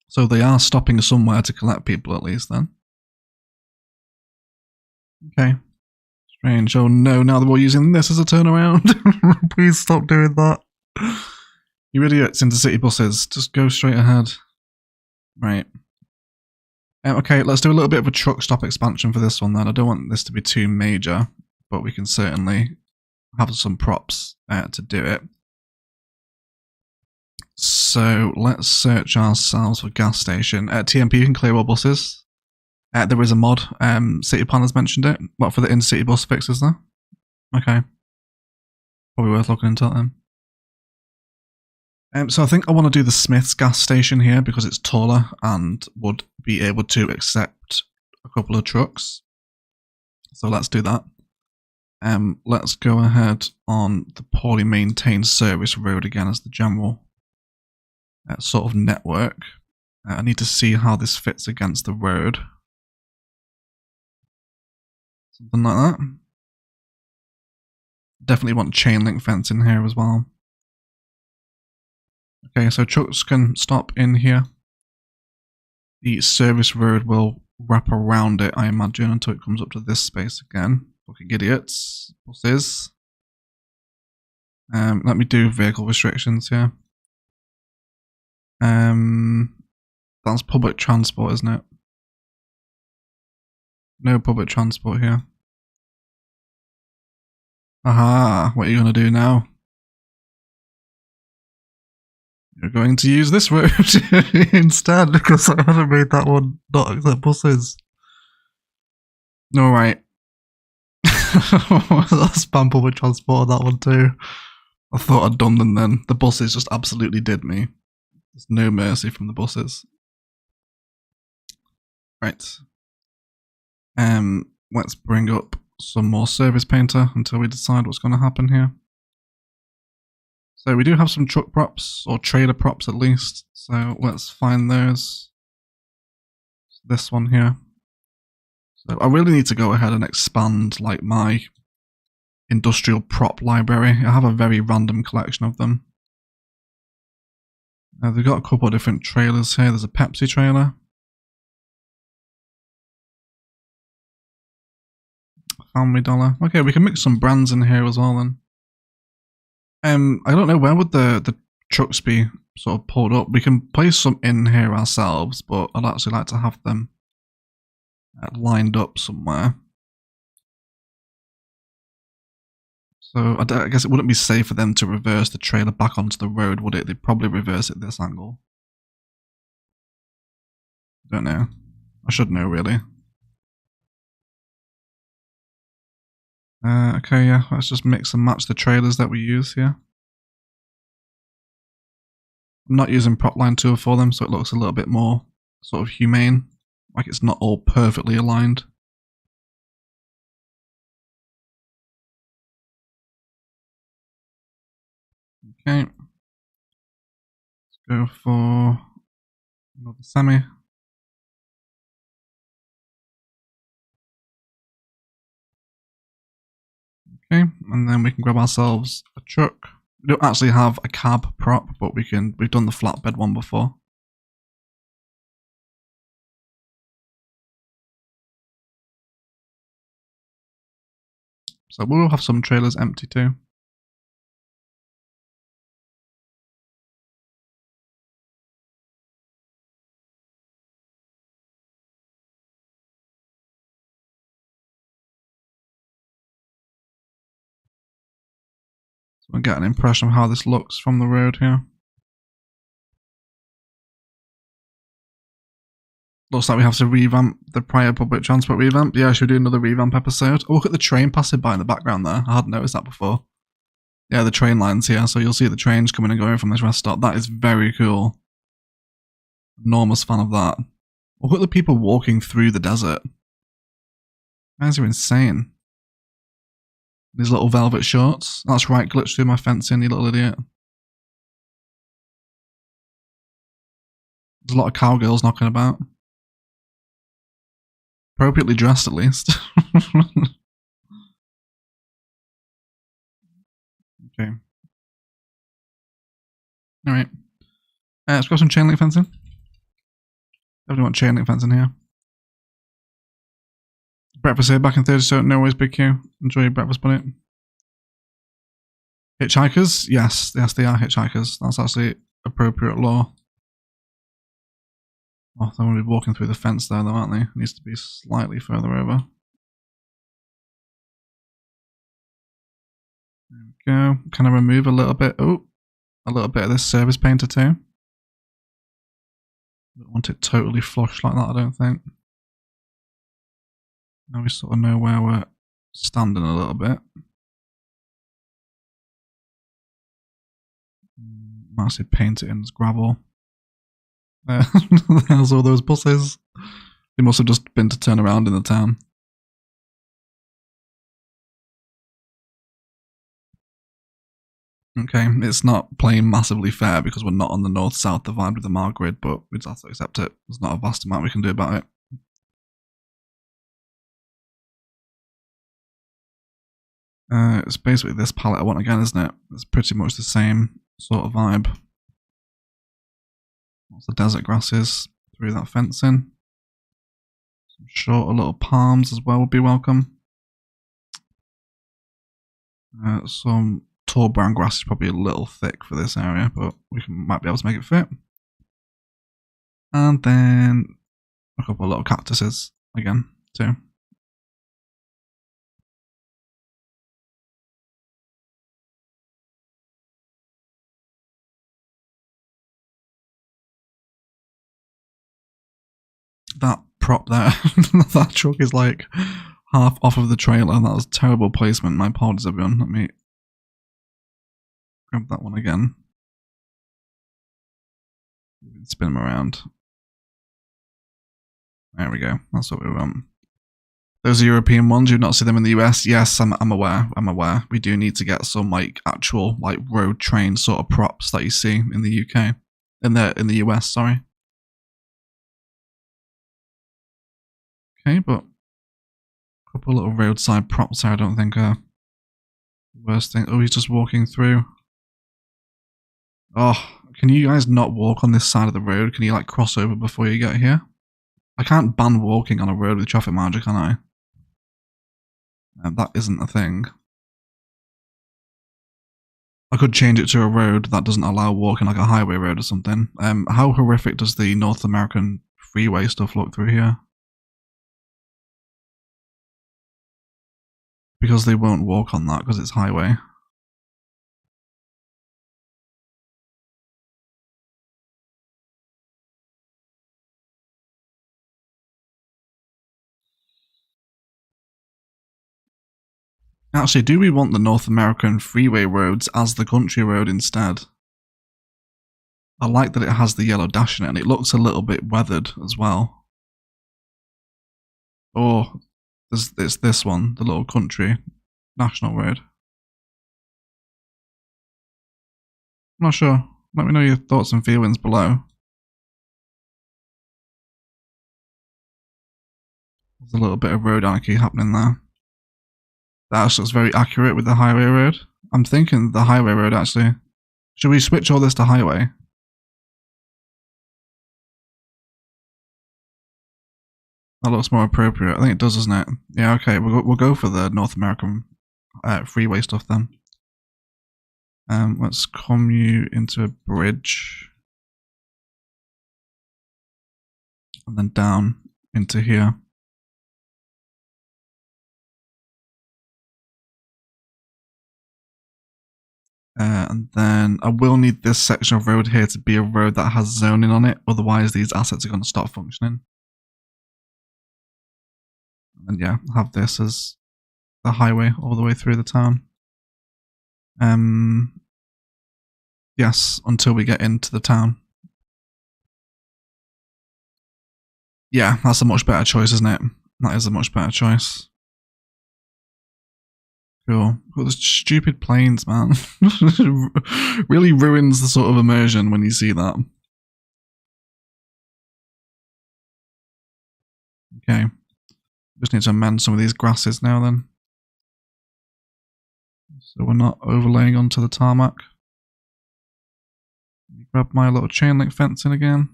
So they are stopping somewhere to collect people at least then. Okay. Strange. Oh no, now they're all using this as a turnaround. Please stop doing that. You idiots, intercity buses. Just go straight ahead. Right. Okay, let's do a little bit of a truck stop expansion for this one then. I don't want this to be too major, but we can certainly have some props to do it. So let's search ourselves for gas station. TMP can clear all buses. There is a mod. City planners mentioned it. What for the intercity bus fixes there? Okay. Probably worth looking into that then. So I think I want to do the Smith's gas station here because it's taller and would be able to accept a couple of trucks. So let's do that. Let's go ahead on the poorly maintained service road again as the general sort of network. I need to see how this fits against the road. Something like that. Definitely want chain link fence in here as well. Okay, so trucks can stop in here. The service road will wrap around it, I imagine, until it comes up to this space again. Fucking idiots. Buses. Let me do vehicle restrictions here. That's public transport, isn't it? No public transport here. Aha, what are you going to do now? You're going to use this road instead, because I haven't made that one not accept buses. Alright. That's spam public transport on that one too. I thought I'd done them then. The buses just absolutely did me. There's no mercy from the buses. Right. Let's bring up some more service painter until we decide what's going to happen here. So we do have some truck props, or trailer props at least. So let's find those. This one here. So I really need to go ahead and expand like my industrial prop library. I have a very random collection of them. They've got a couple of different trailers here. There's a Pepsi trailer. Family Dollar. Okay, we can mix some brands in here as well then. I don't know, where would the trucks be sort of pulled up? We can place some in here ourselves, but I'd actually like to have them lined up somewhere. So I guess it wouldn't be safe for them to reverse the trailer back onto the road, would it? They'd probably reverse it this angle. Don't know. I should know, really. Okay, yeah, let's just mix and match the trailers that we use here. I'm not using Propline tool for them, so it looks a little bit more sort of humane, like it's not all perfectly aligned. Okay, let's go for another semi. Okay, and then we can grab ourselves a truck. We don't actually have a cab prop, but we've done the flatbed one before. So we'll have some trailers empty too. So we'll get an impression of how this looks from the road here. Looks like we have to revamp the prior public transport revamp. Yeah, I should do another revamp episode. Oh, look at the train passing by in the background there. I hadn't noticed that before. Yeah, the train line's here, so you'll see the trains coming and going from this rest stop. That is very cool. Enormous fan of that. Look at the people walking through the desert. Guys are insane. These little velvet shorts. That's right, glitch through my fencing, you little idiot. There's a lot of cowgirls knocking about. Appropriately dressed, at least. Okay. Alright. Let's go some chain link fencing. Definitely want chain link fencing here. Breakfast here back in 30, so no worries, big Q. Enjoy your breakfast, buddy. Hitchhikers? Yes, they are hitchhikers. That's actually appropriate law. Oh, they're going to be walking through the fence there, though, aren't they? It needs to be slightly further over. There we go. Can I remove a little bit? Oh, a little bit of this service painter too. Don't want it totally flush like that, I don't think. Now we sort of know where we're standing a little bit. Might say paint it in as gravel. There's all those buses. They must have just been to turn around in the town. Okay, it's not playing massively fair because we're not on the north-south divide with the Mar grid, but we just have to accept it. There's not a vast amount we can do about it. It's basically this palette I want again, isn't it? It's pretty much the same sort of vibe. Lots of desert grasses through that fencing. Some shorter little palms as well would be welcome. Some tall brown grass is probably a little thick for this area, but we might be able to make it fit. And then a couple of little cactuses again, too. That prop there, that truck is like half off of the trailer. That was terrible placement. My apologies, everyone. Let me grab that one again. Spin them around. There we go. That's what we want. Those are European ones. You not see them in the US. Yes, I'm aware. I'm aware. We do need to get some like actual like road train sort of props that you see in the UK, in the US. Sorry. Okay, but a couple little roadside props here. I don't think are the worst thing. Oh, he's just walking through. Oh, can you guys not walk on this side of the road? Can you like cross over before you get here? I can't ban walking on a road with traffic manager, can I? That isn't a thing. I could change it to a road that doesn't allow walking, like a highway road or something. How horrific does the North American freeway stuff look through here? Because they won't walk on that because it's highway. Actually, do we want the North American freeway roads as the country road instead? I like that it has the yellow dash in it, and it looks a little bit weathered as well. Or it's this one, the little country national road. I'm not sure. Let me know your thoughts and feelings below. There's a little bit of road anarchy happening there. That actually looks very accurate with the highway road. I'm thinking the highway road actually. Should we switch all this to highway? That looks more appropriate. I think it does, doesn't it? Yeah, okay. We'll go for the North American freeway stuff then. Let's commute into a bridge. And then down into here. And then I will need this section of road here to be a road that has zoning on it. Otherwise, these assets are going to stop functioning. And yeah, have this as the highway all the way through the town. Yes, until we get into the town. Yeah, that's a much better choice, isn't it? That is a much better choice. Cool. Got the stupid planes, man. Really ruins the sort of immersion when you see that. Okay. Just need to amend some of these grasses now then. So we're not overlaying onto the tarmac. Grab my little chain link fencing again.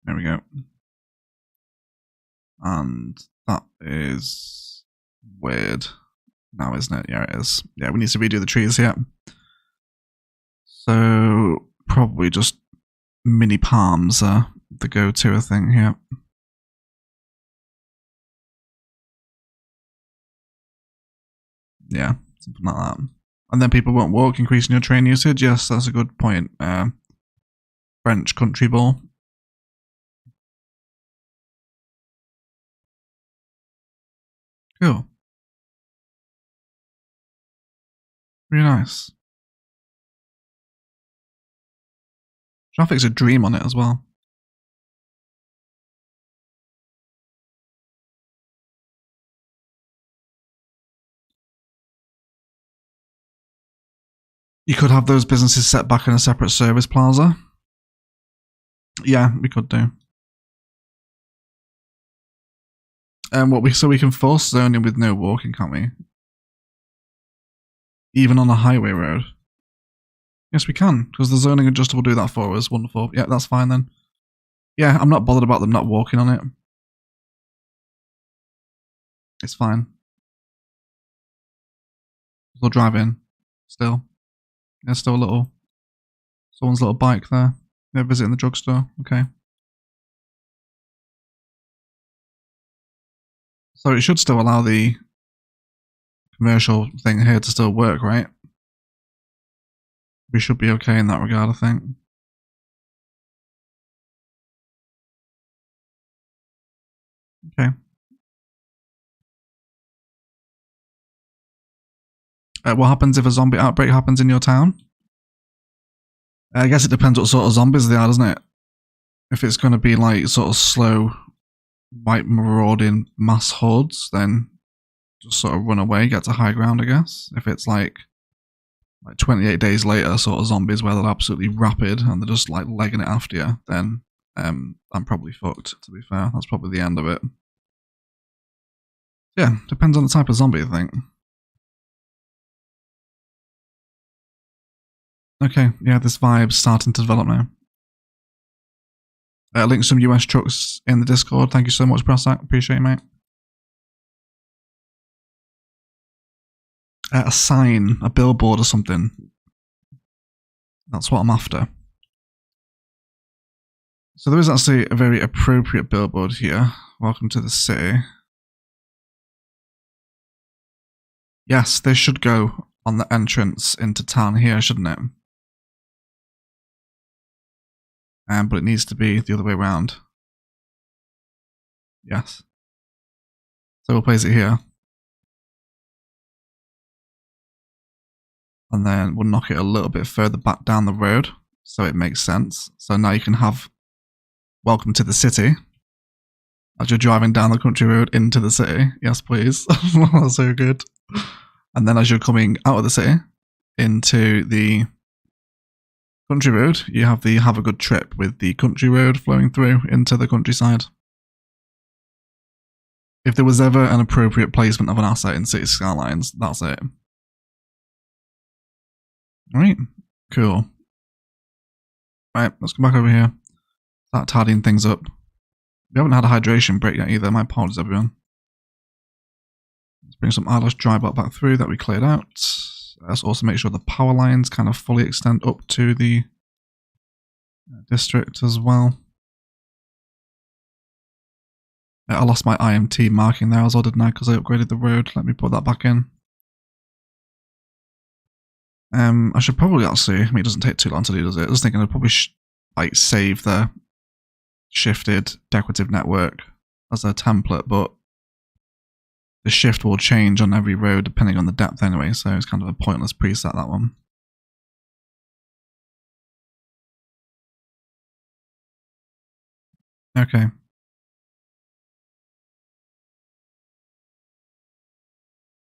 There we go. And that is weird now, isn't it? Yeah, it is. Yeah, we need to redo the trees here. So probably just mini palms are the go-to thing here. Yeah, something like that. And then people won't walk, increasing your train usage. Yes, that's a good point. French country ball. Cool. Really nice. Traffic's a dream on it as well. You could have those businesses set back in a separate service plaza. Yeah, we could do. So we can force zoning with no walking, can't we? Even on a highway road. Yes, we can, because the zoning adjuster will do that for us. Wonderful. Yeah, that's fine then. Yeah, I'm not bothered about them not walking on it. It's fine. They'll drive in. Still. There's still someone's little bike there. They're visiting the drugstore. Okay. So it should still allow the commercial thing here to still work, right? We should be okay in that regard, I think. Okay. What happens if a zombie outbreak happens in your town? I guess it depends what sort of zombies they are, doesn't it? If it's going to be like sort of slow, white marauding mass hordes, then just sort of run away, get to high ground, I guess. If it's like 28 days later sort of zombies where they're absolutely rapid and they're just like legging it after you, then I'm probably fucked, to be fair. That's probably the end of it. Yeah, depends on the type of zombie, I think. Okay, yeah, this vibe's starting to develop now. Link some US trucks in the Discord. Thank you so much, Brassack. Appreciate it, mate. A sign, a billboard or something. That's what I'm after. So there is actually a very appropriate billboard here. Welcome to the city. Yes, this should go on the entrance into town here, shouldn't it? But it needs to be the other way around. Yes. So we'll place it here. And then we'll knock it a little bit further back down the road so it makes sense. So now you can have welcome to the city as you're driving down the country road into the city. Yes, please. That's so good. And then as you're coming out of the city into the country road, you have the have a good trip with the country road flowing through into the countryside. If there was ever an appropriate placement of an asset in City Skylines, that's it. Alright, cool. Right, let's come back over here. Start tidying things up. We haven't had a hydration break yet either. My apologies, everyone. Let's bring some Ilos dry bulk back through that we cleared out. Let's also make sure the power lines kind of fully extend up to the district as well. I lost my IMT marking there as well, didn't I? Because I upgraded the road. Let me put that back in. I should probably actually, I mean, it doesn't take too long to do, does it? I was thinking I'd probably like save the shifted decorative network as a template, but the shift will change on every road depending on the depth anyway, so it's kind of a pointless preset, that one. Okay.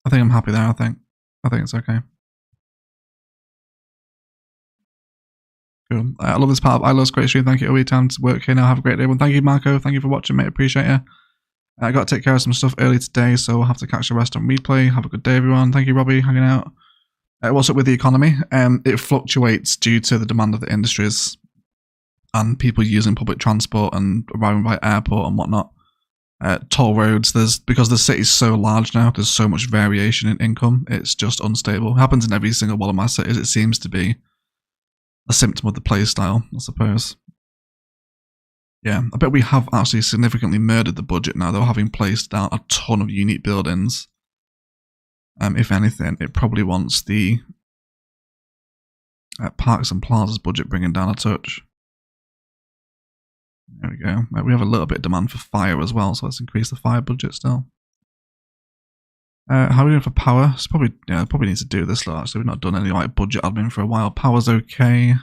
I think I'm happy there, I think it's okay. Cool. I love this part of Ilos. Great stream. Thank you. Away time to work here now. Have a great day, everyone. Thank you, Marco. Thank you for watching, mate. Appreciate you. I got to take care of some stuff early today, so we'll have to catch the rest on replay. Have a good day, everyone. Thank you, Robbie, hanging out. What's up with the economy? It fluctuates due to the demand of the industries and people using public transport and arriving by airport and whatnot. Toll roads, because the city's so large now, there's so much variation in income. It's just unstable. It happens in every single one of my cities. It seems to be a symptom of the play style, I suppose. Yeah, I bet we have actually significantly murdered the budget now, though, having placed down a ton of unique buildings. If anything, it probably wants the Parks and Plazas budget bringing down a touch. There we go. We have a little bit of demand for fire as well, so let's increase the fire budget still. How are we doing for power? It's probably need to do this lot, actually. We've not done any like budget admin for a while. Power's okay.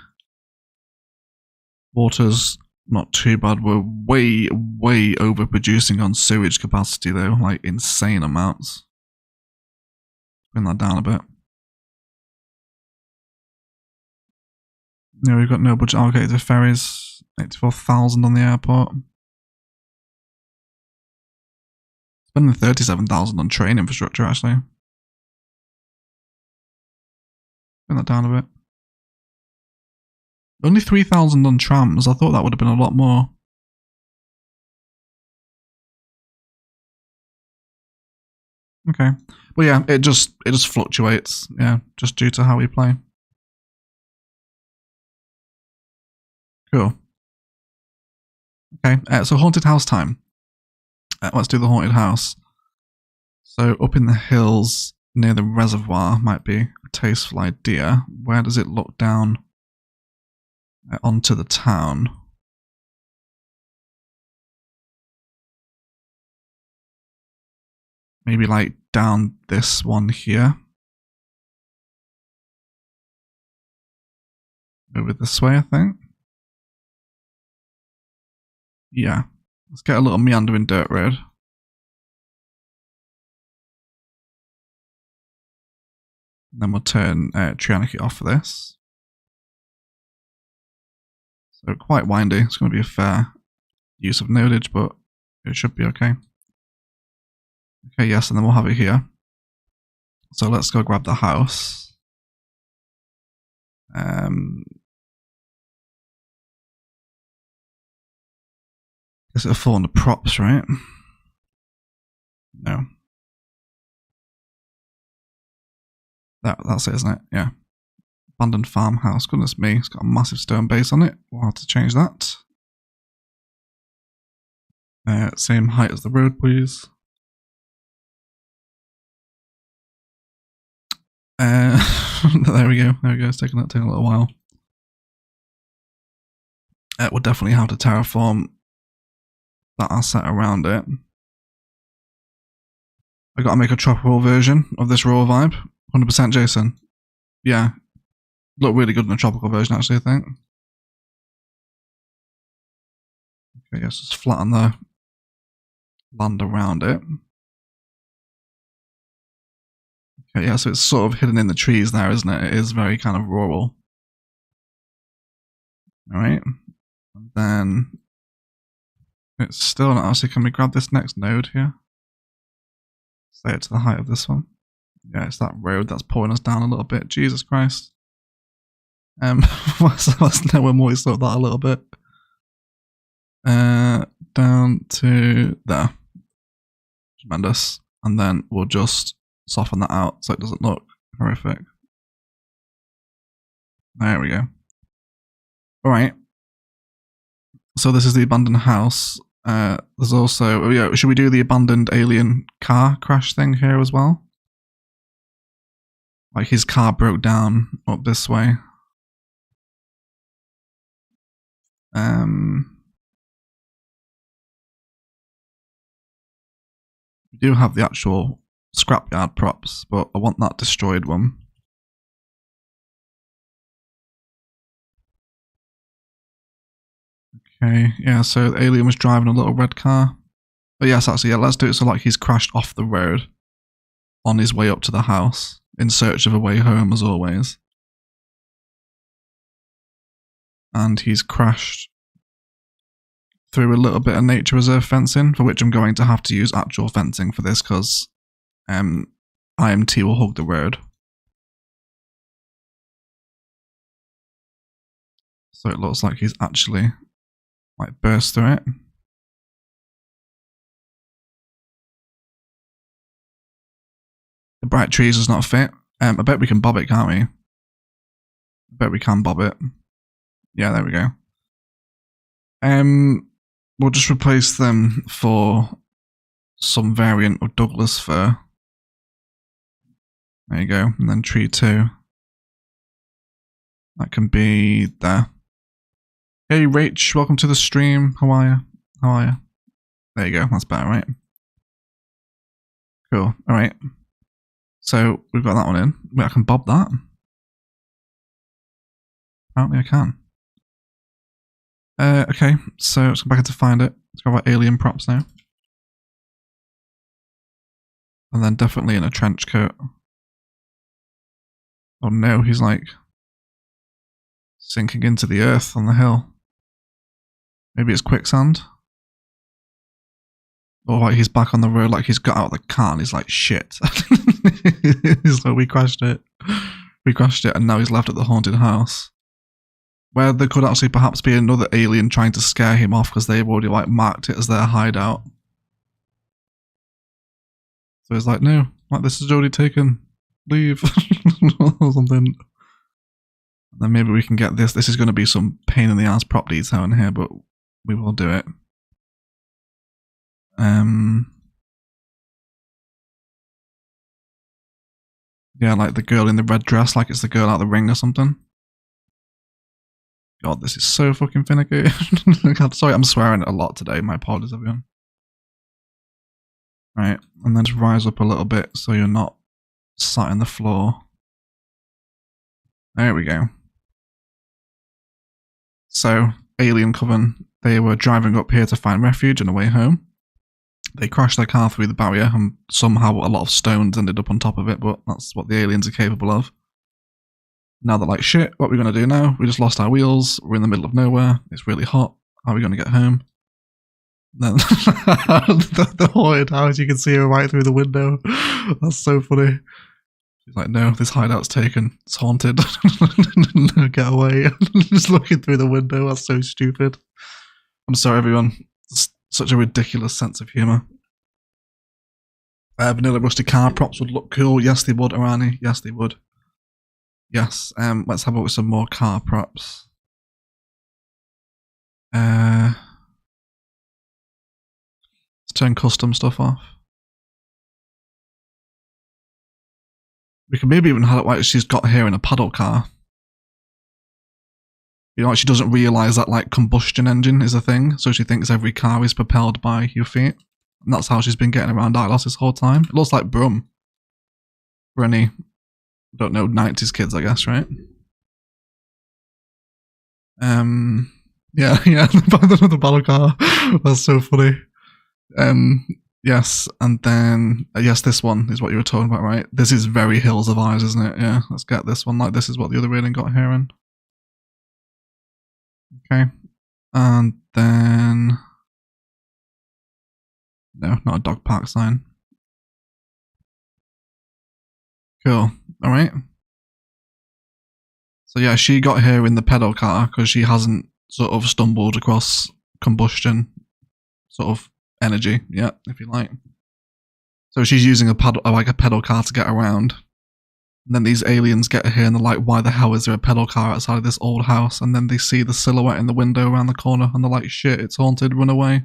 Water's not too bad. We're way overproducing on sewage capacity though, like insane amounts. Bring that down a bit. No, we've got no budget allocated to ferries. 84,000 on the airport. Spending 37,000 on train infrastructure, actually. Bring that down a bit. Only 3,000 on trams. I thought that would have been a lot more. Okay. Well, yeah, it just fluctuates. Yeah, just due to how we play. Cool. Okay, so haunted house time. Let's do the haunted house. So up in the hills near the reservoir might be a tasteful idea. Where does it look down onto the town? Maybe like down this one here. Over this way, I think. Yeah. Let's get a little meandering dirt road. And then we'll turn Trianarchy off for this. So quite windy. It's going to be a fair use of nodage, but it should be okay. Okay, yes, and then we'll have it here. So let's go grab the house. Is it a fall under props, right? No. That's it, isn't it? Yeah. Abandoned farmhouse. Goodness me, it's got a massive stone base on it. We'll have to change that. Same height as the road, please. There we go. There we go. It's taking a little while. We'll definitely have to terraform that asset around it. I got to make a tropical version of this raw vibe. 100% Jason. Yeah. Look really good in a tropical version, actually, I think. Okay, yes, just flatten the land around it. Okay, yeah, so it's sort of hidden in the trees there, isn't it? It is very kind of rural. Alright. And then it's still not actually. Can we grab this next node here? Say it to the height of this one. Yeah, it's that road that's pulling us down a little bit. Jesus Christ. Let's know when we sort that a little bit. Down to there. Tremendous. And then we'll just soften that out so it doesn't look horrific. There we go. Alright. So this is the abandoned house. There's also, oh yeah, should we do the abandoned alien car crash thing here as well? Like his car broke down up this way. We do have the actual scrapyard props, but I want that destroyed one. Okay, yeah, so the alien was driving a little red car. But yes, actually, yeah, let's do it so like he's crashed off the road on his way up to the house, in search of a way home as always. And he's crashed through a little bit of nature reserve fencing, for which I'm going to have to use actual fencing for this because IMT will hug the road. So it looks like he's actually like burst through it. The bright trees does not fit. I bet we can bob it, can't we? I bet we can bob it. Yeah, there we go. We'll just replace them for some variant of Douglas fir. There you go. And then tree 2. That can be there. Hey Rach, welcome to the stream. How are you? How are you? There you go. That's better, right? Cool. Alright. So we've got that one in. Wait, I can bob that? Apparently I can. Okay, so let's go back into find it. Let's go about alien props now. And then definitely in a trench coat. Oh no, he's like Sinking into the earth on the hill. Maybe it's quicksand. Or like he's back on the road, like he's got out of the car and he's like, shit. He's like, we crashed it. We crashed it and now he's left at the haunted house. Where there could actually perhaps be another alien trying to scare him off because they've already like marked it as their hideout. So he's like, no, like this is already taken. Leave. Or something. And then maybe we can get this. This is going to be some pain in the ass prop detail in here, but we will do it. Yeah, like the girl in the red dress, like it's the girl out of the ring or something. God, this is so fucking finicky. God, sorry, I'm swearing a lot today. My apologies, everyone. Right, and then just rise up a little bit so you're not sat in the floor. There we go. So, Alien Coven, they were driving up here to find refuge on the way home. They crashed their car through the barrier and somehow a lot of stones ended up on top of it, but that's what the aliens are capable of. Now they're like, shit, what are we going to do now? We just lost our wheels, we're in the middle of nowhere, it's really hot, how are we going to get home? Then the haunted house, you can see her right through the window. That's so funny. She's like, no, this hideout's taken, it's haunted. No, get away. Just looking through the window, that's so stupid. I'm sorry everyone. Such a ridiculous sense of humour. Vanilla rusty car props would look cool. Yes, they would, Arani. Yes, they would. Yes. Let's have a look at some more car props. Let's turn custom stuff off. We could maybe even have it like she's got here in a paddle car. You know, like she doesn't realise that like combustion engine is a thing, so she thinks every car is propelled by your feet. And that's how she's been getting around Ilos this whole time. It looks like Brum. For any, I don't know, 90s kids, I guess, right? Yeah, the battle car. That's so funny. Yes, and then, yes, this one is what you were talking about, right? This is very Hills of Eyes, isn't it? Yeah, let's get this one. Like, this is what the other alien got here in. Okay, and then no, not a dog park sign. Cool. All right. So yeah, she got here in the pedal car because she hasn't sort of stumbled across combustion sort of energy yet, if you like. So she's using a pedal car to get around. And then these aliens get here and they're like, why the hell is there a pedal car outside of this old house? And then they see the silhouette in the window around the corner and they're like, shit, it's haunted, run away.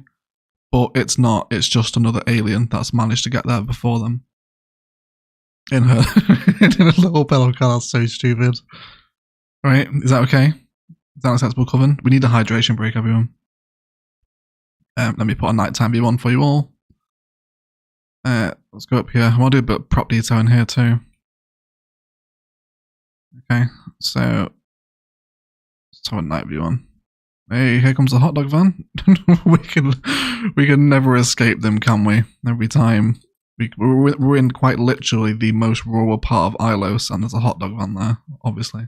But it's not, it's just another alien that's managed to get there before them. In her in a little pedal car, that's so stupid. Right, is that okay? Is that acceptable, Coven? We need a hydration break, everyone. Let me put a nighttime view on for you all. Let's go up here. I want to do a bit of prop detail in here too. Okay, so let's have a night view on. Hey, here comes the hot dog van. we can never escape them, can we? Every time we're in quite literally the most rural part of Ilos, and there's a hot dog van there, obviously.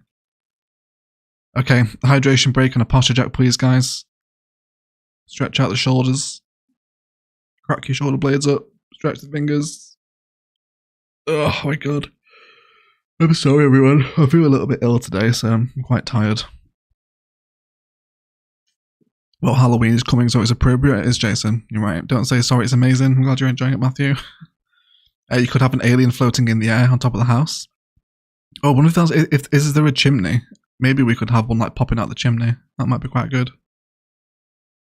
Okay, hydration break and a posture jack, please, guys. Stretch out the shoulders. Crack your shoulder blades up. Stretch the fingers. Oh my god. I'm sorry, everyone. I feel a little bit ill today, so I'm quite tired. Well, Halloween is coming, so it's appropriate. It is, Jason. You're right. Don't say sorry, it's amazing. I'm glad you're enjoying it, Matthew. You could have an alien floating in the air on top of the house. Oh, I wonder if there's, is there a chimney? Maybe we could have one like popping out the chimney. That might be quite good.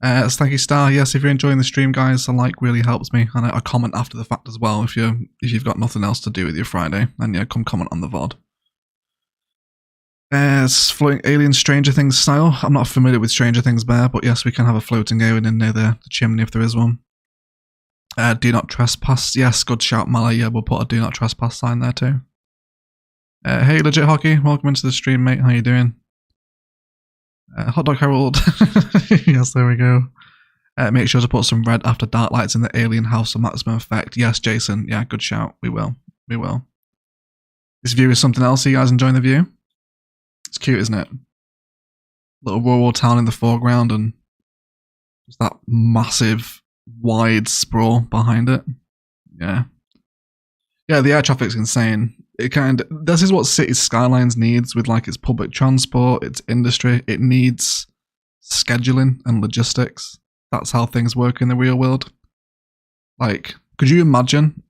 Stanky Star, yes, if you're enjoying the stream, guys, a like really helps me, and a comment after the fact as well. If you've got nothing else to do with your Friday, then yeah, come comment on the VOD. It's floating alien Stranger Things style. I'm not familiar with Stranger Things Bear, but yes, we can have a floating alien in near the chimney if there is one. Do not trespass. Yes, good shout, Mala. Yeah, we'll put a do not trespass sign there too. Hey, Legit Hockey, welcome into the stream, mate. How you doing? Hot Dog Herald. Yes, there we go. Make sure to put some red after dark lights in the alien house for maximum effect. Yes, Jason. Yeah, good shout. We will. We will. This view is something else. Are you guys enjoying the view? It's cute, isn't it? little rural town in the foreground and just that massive wide sprawl behind it. Yeah. Yeah, the air traffic's insane. This is what City Skylines needs with like its public transport, its industry. It needs scheduling and logistics. That's how things work in the real world. Like, could you imagine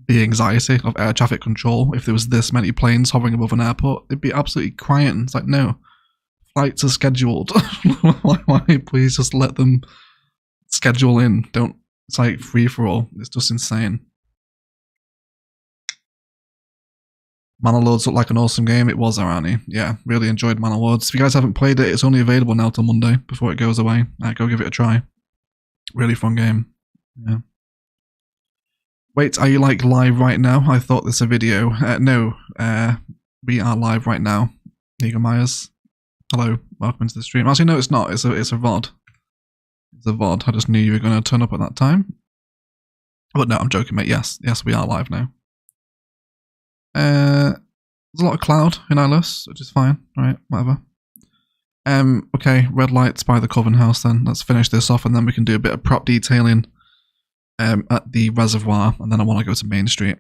the anxiety of air traffic control if there was this many planes hovering above an airport? They'd be absolutely crying. It's like, no, flights are scheduled. why please just let them schedule in? Don't. It's like free for all. It's just insane. Mana Lords looked like an awesome game. It was, Arani. Yeah, really enjoyed Mana Lords. If you guys haven't played it, it's only available now till Monday before it goes away. Go give it a try. Really fun game. Yeah. Wait, are you like live right now? I thought this a video. No, we are live right now. Eager Myers. Hello, welcome to the stream. Actually, no, it's not. It's a VOD. It's a VOD. I just knew you were going to turn up at that time. But no, I'm joking, mate. Yes, we are live now. There's a lot of cloud in Ilos, which is fine. Right, whatever. Okay, red lights by the Coven House then. Let's finish this off and then we can do a bit of prop detailing at the reservoir, and then I want to go to Main Street.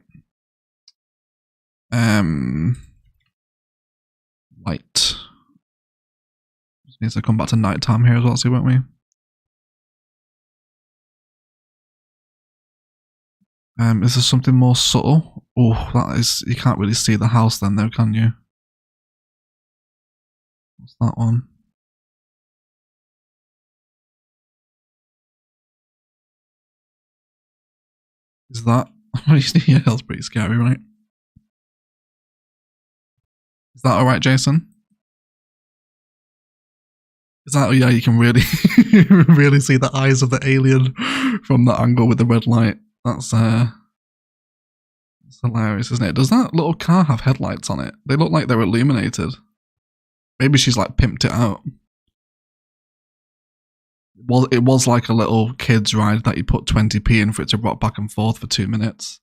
Light. Just needs to come back to nighttime here as well, see, won't we? Is there something more subtle? Oh, that is, you can't really see the house then though, can you? What's that one? Is that? Yeah, that's pretty scary, right? Is that alright, Jason? Is that, oh yeah, you can really, really see the eyes of the alien from that angle with the red light. That's hilarious, isn't it? Does that little car have headlights on it? They look like they're illuminated. Maybe she's like pimped it out. It was like a little kid's ride that you put 20p in for it to rock back and forth for 2 minutes.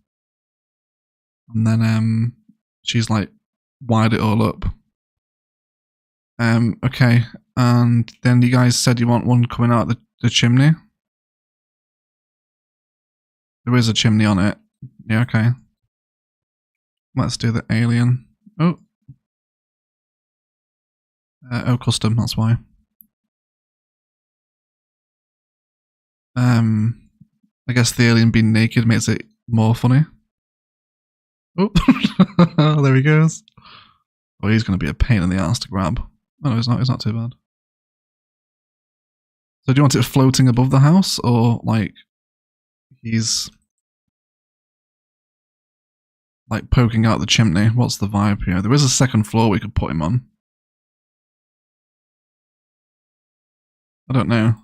And then she's like wired it all up. Okay. And then you guys said you want one coming out the chimney. There is a chimney on it. Yeah, okay. Let's do the alien. Oh. Oh, custom, that's why. I guess the alien being naked makes it more funny. Oh, there he goes. Oh, he's going to be a pain in the ass to grab. Oh, no, he's not too bad. So do you want it floating above the house, or like he's like poking out the chimney? What's the vibe here? There is a second floor we could put him on. I don't know.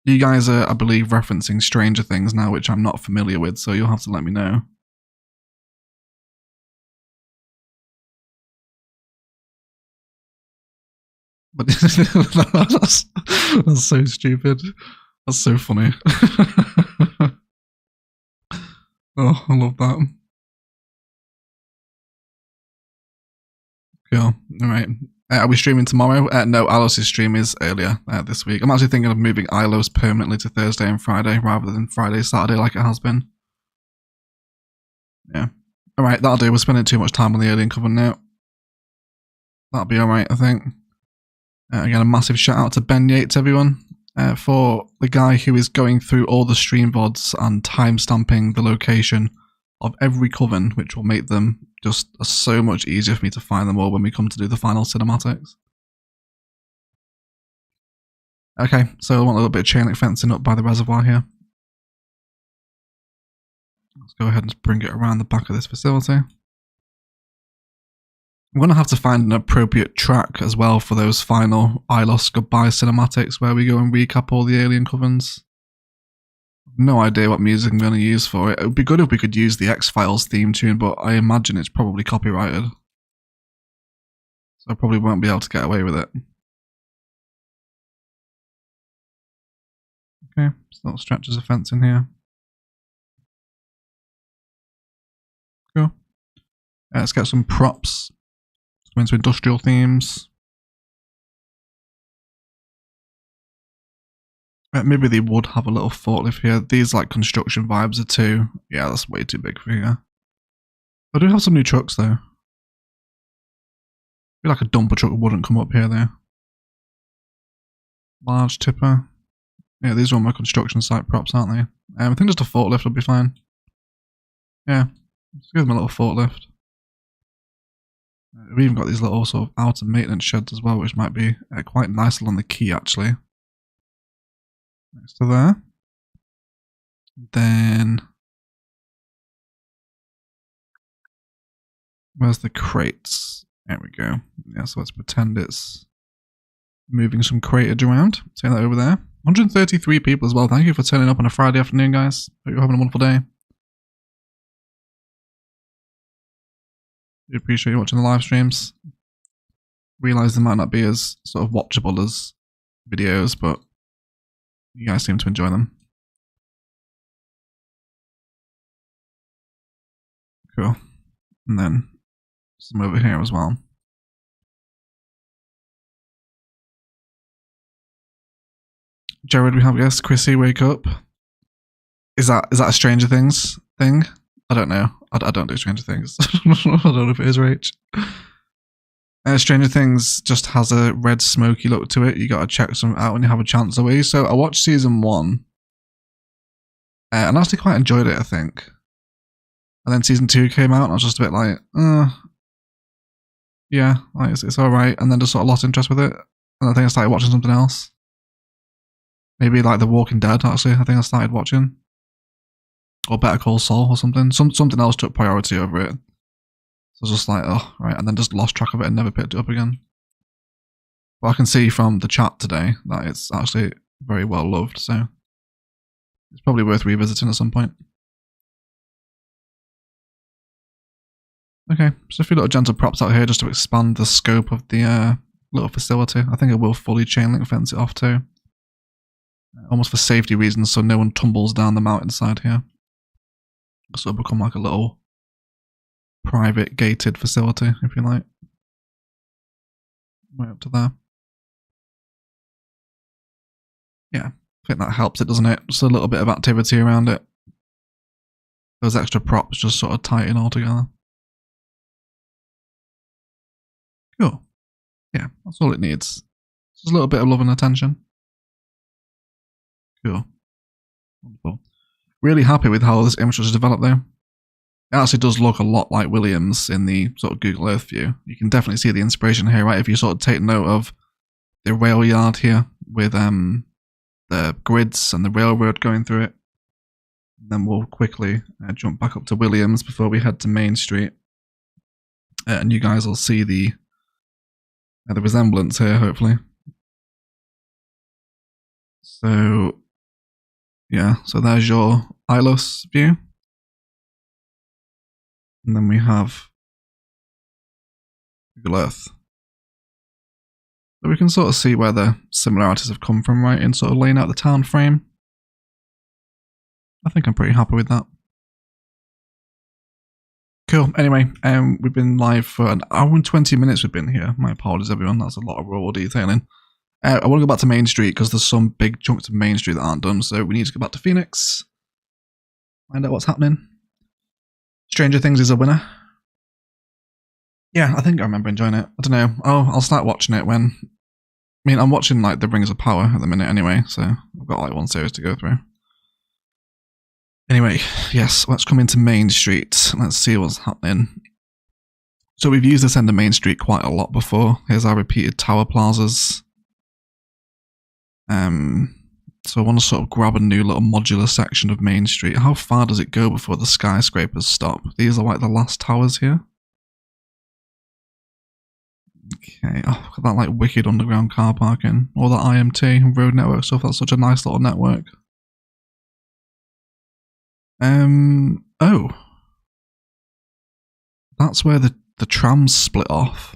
You guys are, I believe, referencing Stranger Things now, which I'm not familiar with, so you'll have to let me know. But that's so stupid. That's so funny. Oh, I love that. Cool. Alright. Are we streaming tomorrow? No, Ilos' stream is earlier this week. I'm actually thinking of moving Ilos permanently to Thursday and Friday rather than Friday, Saturday like it has been. Yeah. Alright, that'll do. We're spending too much time on the Alien Coven now. That'll be alright, I think. Again, a massive shout out to Ben Yates, everyone, for the guy who is going through all the stream VODs and timestamping the location of every coven, which will make them just so much easier for me to find them all when we come to do the final cinematics. Okay, so I want a little bit of chain link fencing up by the reservoir here. Let's go ahead and bring it around the back of this facility. I'm going to have to find an appropriate track as well for those final Ilos goodbye cinematics where we go and recap all the alien covens. No idea what music I'm going to use for it. It would be good if we could use the X-Files theme tune, but I imagine it's probably copyrighted. So I probably won't be able to get away with it. Okay, so little stretches of fence in here. Cool. Let's get some props. Let's go into industrial themes. Maybe they would have a little forklift here. These like construction vibes are too. Yeah, that's way too big for here. I do have some new trucks though. I feel like a dumper truck wouldn't come up here though. Large tipper. Yeah, these are all my construction site props, aren't they? I think just a forklift will be fine. Yeah, let's give them a little forklift. We've even got these little sort of outer maintenance sheds as well, which might be quite nice along the quay actually. Next to there. Then where's the crates? There we go. Yeah, so let's pretend it's moving some cratage around. Say that over there. 133 people as well. Thank you for turning up on a Friday afternoon, guys. Hope you're having a wonderful day. We appreciate you watching the live streams. Realise they might not be as sort of watchable as videos, but you guys seem to enjoy them. Cool. And then some over here as well. Jared, we have a guest. Chrissy, wake up. Is that a Stranger Things thing? I don't know. I don't do Stranger Things. I don't know if it is Rach. Stranger Things just has a red smoky look to it. You gotta check some out when you have a chance away. So I watched season 1 and I actually quite enjoyed it, I think. And then season 2 came out and I was just a bit like, yeah, like it's alright. And then just sort of lost interest with it. And I think I started watching something else. Maybe like The Walking Dead, actually, I think I started watching. Or Better Call Saul or something. Something else took priority over it. So I was just like, oh, right, and then just lost track of it and never picked it up again. But I can see from the chat today that it's actually very well loved, so it's probably worth revisiting at some point. Okay, just a few little gentle props out here just to expand the scope of the little facility. I think I will fully chain link fence it off too. Almost for safety reasons, so no one tumbles down the mountainside here. So it'll become like a little private gated facility, if you like. Right up to there. Yeah, I think that helps it, doesn't it? Just a little bit of activity around it. Those extra props just sort of tighten all together. Cool. Yeah, that's all it needs. Just a little bit of love and attention. Cool. Wonderful. Really happy with how this image was developed though. It actually does look a lot like Williams in the sort of Google Earth view. You can definitely see the inspiration here, right? If you sort of take note of the rail yard here with the grids and the railroad going through it. And then we'll quickly jump back up to Williams before we head to Main Street. And you guys will see the resemblance here, hopefully. So yeah, so there's your Ilos view. And then we have Google Earth. So we can sort of see where the similarities have come from, right, in sort of laying out the town frame. I think I'm pretty happy with that. Cool. Anyway, we've been live for an hour and 20 minutes we've been here. My apologies, everyone. That's a lot of raw detailing. I want to go back to Main Street because there's some big chunks of Main Street that aren't done, so we need to go back to Phoenix. Find out what's happening. Stranger Things is a winner. Yeah, I think I remember enjoying it. I don't know. Oh, I'll start watching it when... I mean, I'm watching like The Rings of Power at the minute anyway, so I've got like one series to go through. Anyway, yes, let's come into Main Street. Let's see what's happening. So we've used this end of Main Street quite a lot before. Here's our repeated tower plazas. So I want to sort of grab a new little modular section of Main Street. How far does it go before the skyscrapers stop? These are like the last towers here. Okay, oh, look at that like wicked underground car parking. All that IMT and road network stuff. That's such a nice little network. Oh. That's where the trams split off.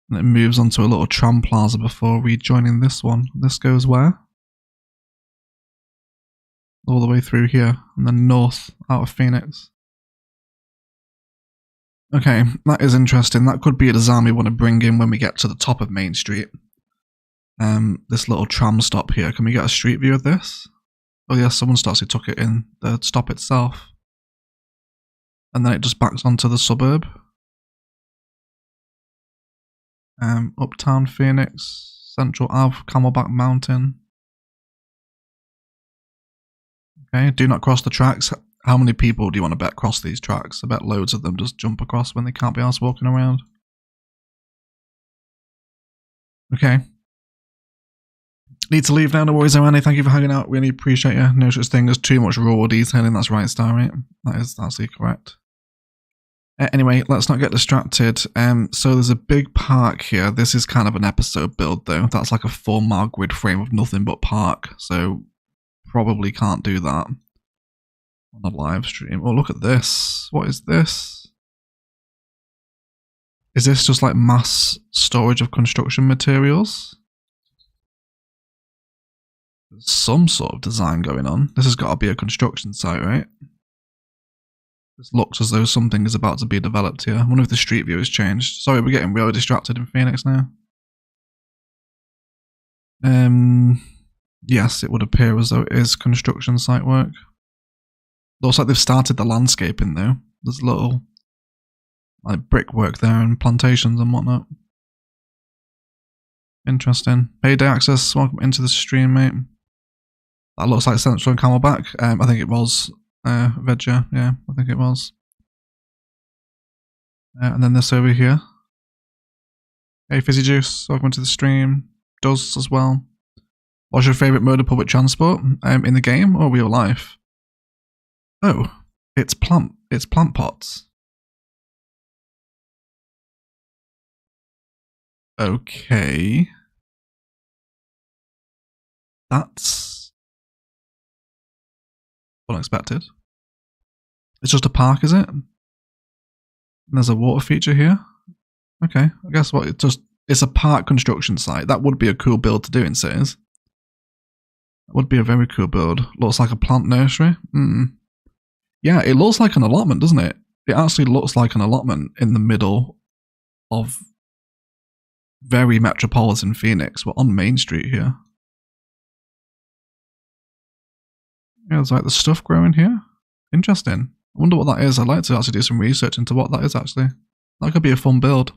And it moves onto a little tram plaza before rejoining this one. This goes where? All the way through here, and then north out of Phoenix. Okay, that is interesting. That could be a design we want to bring in when we get to the top of Main Street. this little tram stop here. Can we get a street view of this? Oh yeah, someone's actually took it in the stop itself. And then it just backs onto the suburb. Uptown Phoenix, Central Ave, Camelback Mountain. Okay, do not cross the tracks. How many people do you want to bet cross these tracks? I bet loads of them just jump across when they can't be arsed walking around. Okay. Need to leave now, no worries, Annie. Thank you for hanging out. Really appreciate you. No such thing as too much raw detailing. That's right, Star, right? That is absolutely correct. Anyway, let's not get distracted. So there's a big park here. This is kind of an episode build, though. That's like a 4 mile grid frame of nothing but park. So probably can't do that on a live stream. Oh, look at this. What is this? Is this just like mass storage of construction materials? There's some sort of design going on. This has got to be a construction site, right? This looks as though something is about to be developed here. I wonder if the street view has changed. Sorry, we're getting really distracted in Phoenix now. Yes, it would appear as though it is construction site work. Looks like they've started the landscaping though. There's little like brickwork there and plantations and whatnot. Interesting. Payday access, welcome into the stream, mate. That looks like Central and Camelback. I think it was Vedja, yeah, I think it was. And then this over here. Hey Fizzy Juice, welcome to the stream. Does as well. What's your favourite mode of public transport? In the game or real life? Oh, it's plant pots. Okay. That's unexpected. It's just a park, is it? And there's a water feature here. Okay, I guess what it's a park construction site. That would be a cool build to do in cities. That would be a very cool build. Looks like a plant nursery. Yeah, it looks like an allotment, doesn't it? It actually looks like an allotment in the middle of very metropolitan Phoenix. We're on Main Street here. Yeah, there's like the stuff growing here. Interesting. I wonder what that is. I'd like to actually do some research into what that is actually. That could be a fun build.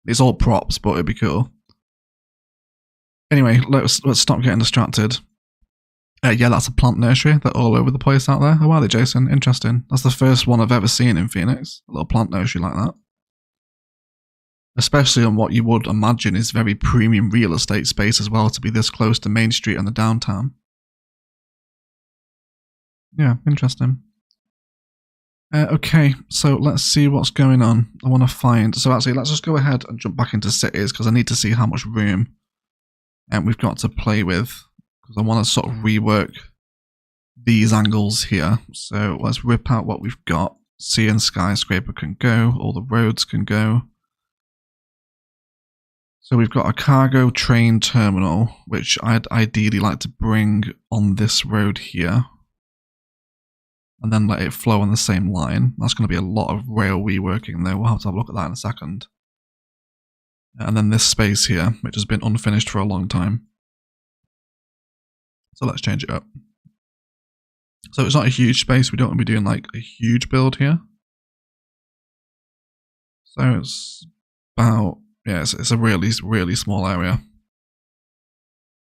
It's all props, but it'd be cool. Anyway, let's stop getting distracted. Yeah, that's a plant nursery. They're all over the place out there. Oh, are they, Jason? Interesting. That's the first one I've ever seen in Phoenix. A little plant nursery like that. Especially on what you would imagine is very premium real estate space as well, to be this close to Main Street and the downtown. Yeah, interesting. Okay, so let's see what's going on. I want to find... So actually, let's just go ahead and jump back into cities, because I need to see how much room we've got to play with. Because I want to sort of rework these angles here. So let's rip out what we've got. Sea and skyscraper can go. All the roads can go. So we've got a cargo train terminal, which I'd ideally like to bring on this road here. And then let it flow on the same line. That's going to be a lot of rail reworking though. We'll have to have a look at that in a second. And then this space here, which has been unfinished for a long time. So let's change it up. So it's not a huge space. We don't want to be doing like a huge build here. So it's about, yeah, it's a really, really small area.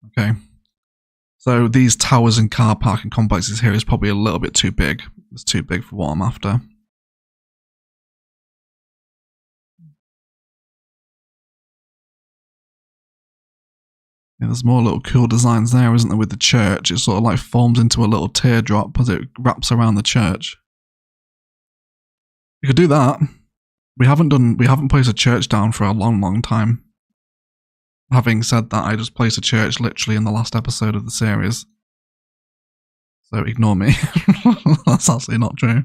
Okay. So these towers and car parking complexes here is probably a little bit too big. It's too big for what I'm after. Yeah, there's more little cool designs there, isn't there, with the church? It sort of like forms into a little teardrop as it wraps around the church. You could do that. We haven't placed a church down for a long, long time. Having said that, I just placed a church literally in the last episode of the series. So ignore me. That's actually not true.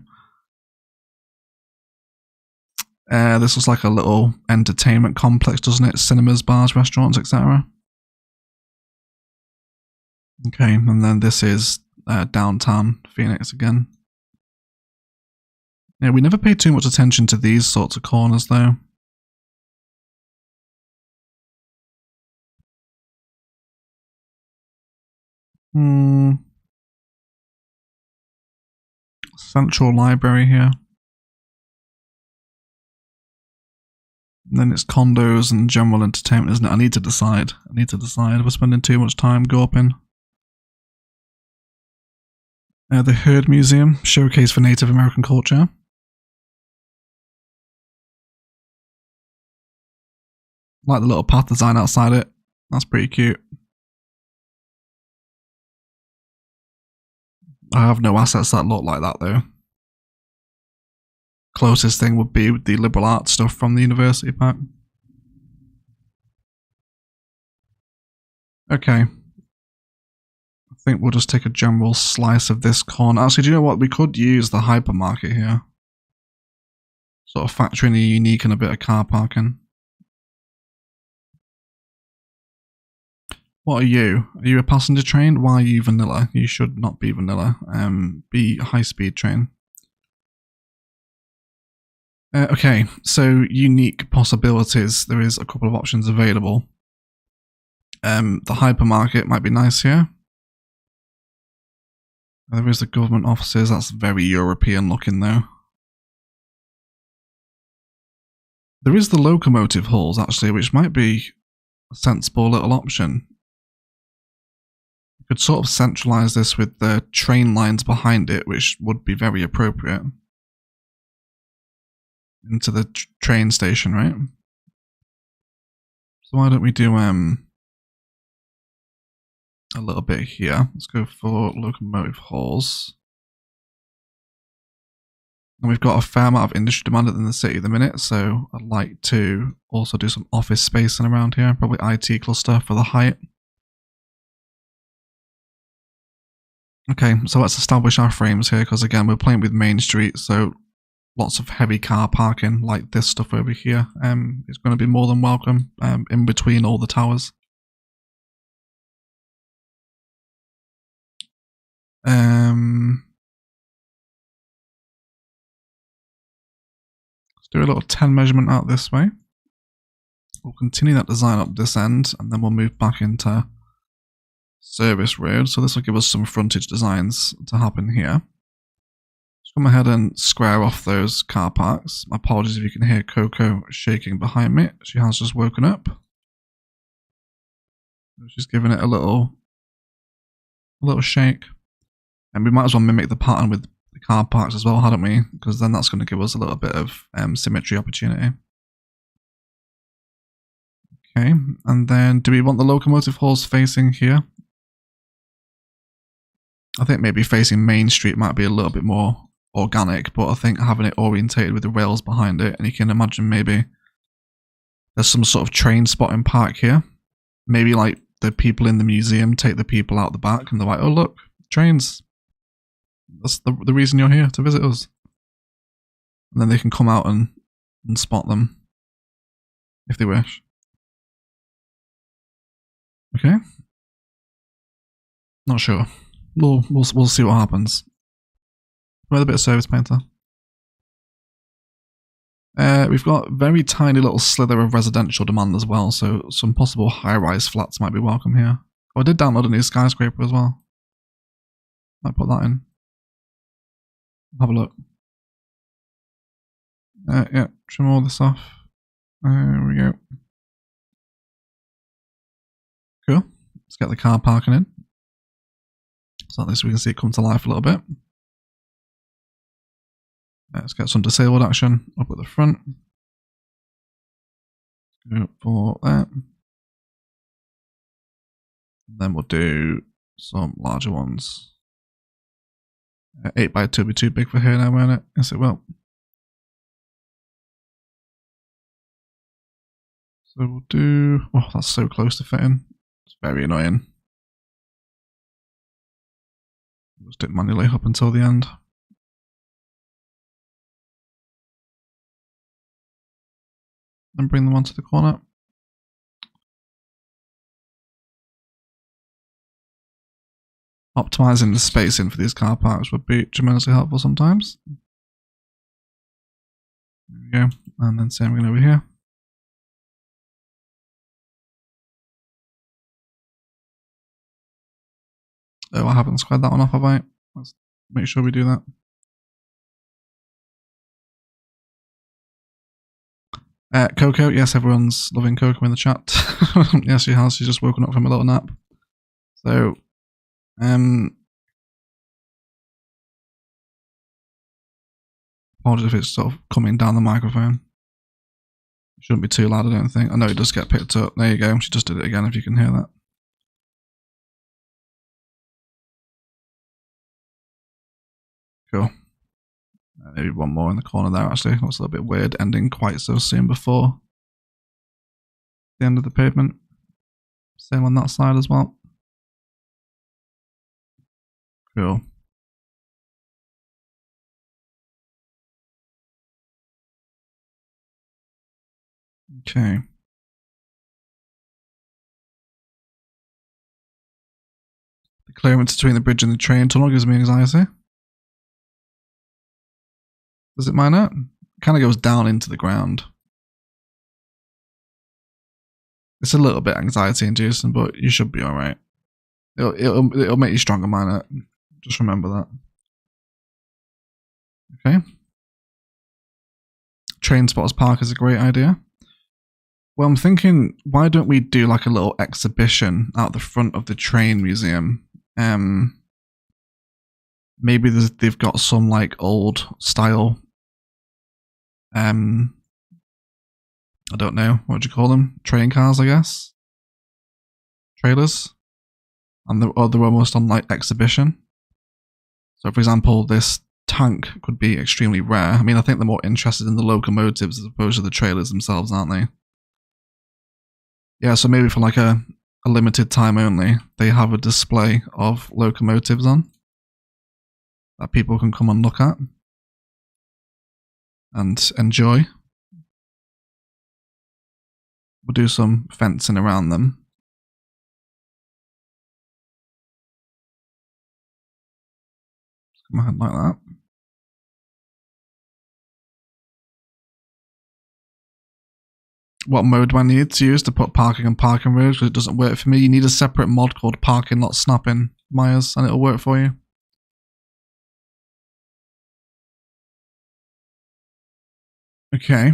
This was like a little entertainment complex, doesn't it? Cinemas, bars, restaurants, etc. Okay, and then this is downtown Phoenix again. Yeah, we never paid too much attention to these sorts of corners though. Central library here. And then it's condos and general entertainment, isn't it? I need to decide. We're spending too much time gawping. The Herd Museum, showcase for Native American culture. Like the little path design outside it. That's pretty cute. I have no assets that look like that though. Closest thing would be the liberal arts stuff from the university pack. Okay. I think we'll just take a general slice of this corner. Actually, do you know what? We could use the hypermarket here. Sort of factor in a unique and a bit of car parking. What are you? Are you a passenger train? Why are you vanilla? You should not be vanilla. Be high speed train. Okay, so unique possibilities. There is a couple of options available. The hypermarket might be nice here. There is the government offices. That's very European looking though. There is the locomotive halls actually, which might be a sensible little option. You could sort of centralize this with the train lines behind it, which would be very appropriate. Into the train station, right? So why don't we do a little bit here. Let's go for locomotive halls. And we've got a fair amount of industry demand in the city at the minute, so I'd like to also do some office spacing around here, probably IT cluster for the height. Okay, so let's establish our frames here, because again, we're playing with Main Street, so lots of heavy car parking, like this stuff over here, is going to be more than welcome in between all the towers. Let's do a little 10 measurement out this way. We'll continue that design up this end, and then we'll move back into service road. So this will give us some frontage designs to happen here. Let's come ahead and square off those car parks. My apologies if you can hear Coco shaking behind me. She has just woken up. She's giving it a little shake. And we might as well mimic the pattern with the car parks as well, hadn't we? Because then that's going to give us a little bit of symmetry opportunity. Okay, and then do we want the locomotive halls facing here? I think maybe facing Main Street might be a little bit more organic, but I think having it orientated with the rails behind it, and you can imagine maybe there's some sort of train spotting park here. Maybe like the people in the museum take the people out the back and they're like, oh look, trains. That's the reason you're here, to visit us. And then they can come out and spot them if they wish. Okay. Not sure. We'll see what happens. With a bit of service painter. We've got very tiny little slither of residential demand as well, so some possible high-rise flats might be welcome here. Oh, I did download a new skyscraper as well. Might put that in. Have a look. Yeah, trim all this off. There we go. Cool. Let's get the car parking in. So at least we can see it come to life a little bit. Let's get some disabled action up at the front. Go for that. Then we'll do some larger ones. 8x2 will be too big for here now, won't it? Yes, it will. So we'll do... Oh, that's so close to fitting. It's very annoying. Just do it manually up until the end. And bring them onto the corner. Optimizing the spacing for these car parks would be tremendously helpful sometimes. There we go. And then same again over here. Oh, I haven't squared that one off, have I? Let's make sure we do that. Coco, yes, everyone's loving Coco in the chat. Yes, she has. She's just woken up from a little nap. So, apologies if it's sort of coming down the microphone. It shouldn't be too loud, I don't think. I know it does get picked up. There you go. She just did it again, if you can hear that. Cool. Maybe one more in the corner there, actually. Looks a little bit weird ending quite so soon before the end of the pavement. Same on that side as well. Cool. Okay. The clearance between the bridge and the train tunnel gives me anxiety. Does it mine out? It kind of goes down into the ground. It's a little bit anxiety inducing, but you should be alright. It'll make you stronger, mine it. Just remember that. Okay. Train spotters park is a great idea. Well, I'm thinking, why don't we do like a little exhibition out the front of the train museum? Maybe they've got some like old style. I don't know, what do you call them? Train cars, I guess. Trailers, and they're almost on like exhibition. So, for example, this tank could be extremely rare. I mean, I think they're more interested in the locomotives as opposed to the trailers themselves, aren't they? Yeah, so maybe for like a limited time only, they have a display of locomotives on that people can come and look at and enjoy. We'll do some fencing around them. Come ahead like that. What mode do I need to use to put parking and parking roads? Because it doesn't work for me. You need a separate mod called parking not snapping, Myers, and it'll work for you. Okay.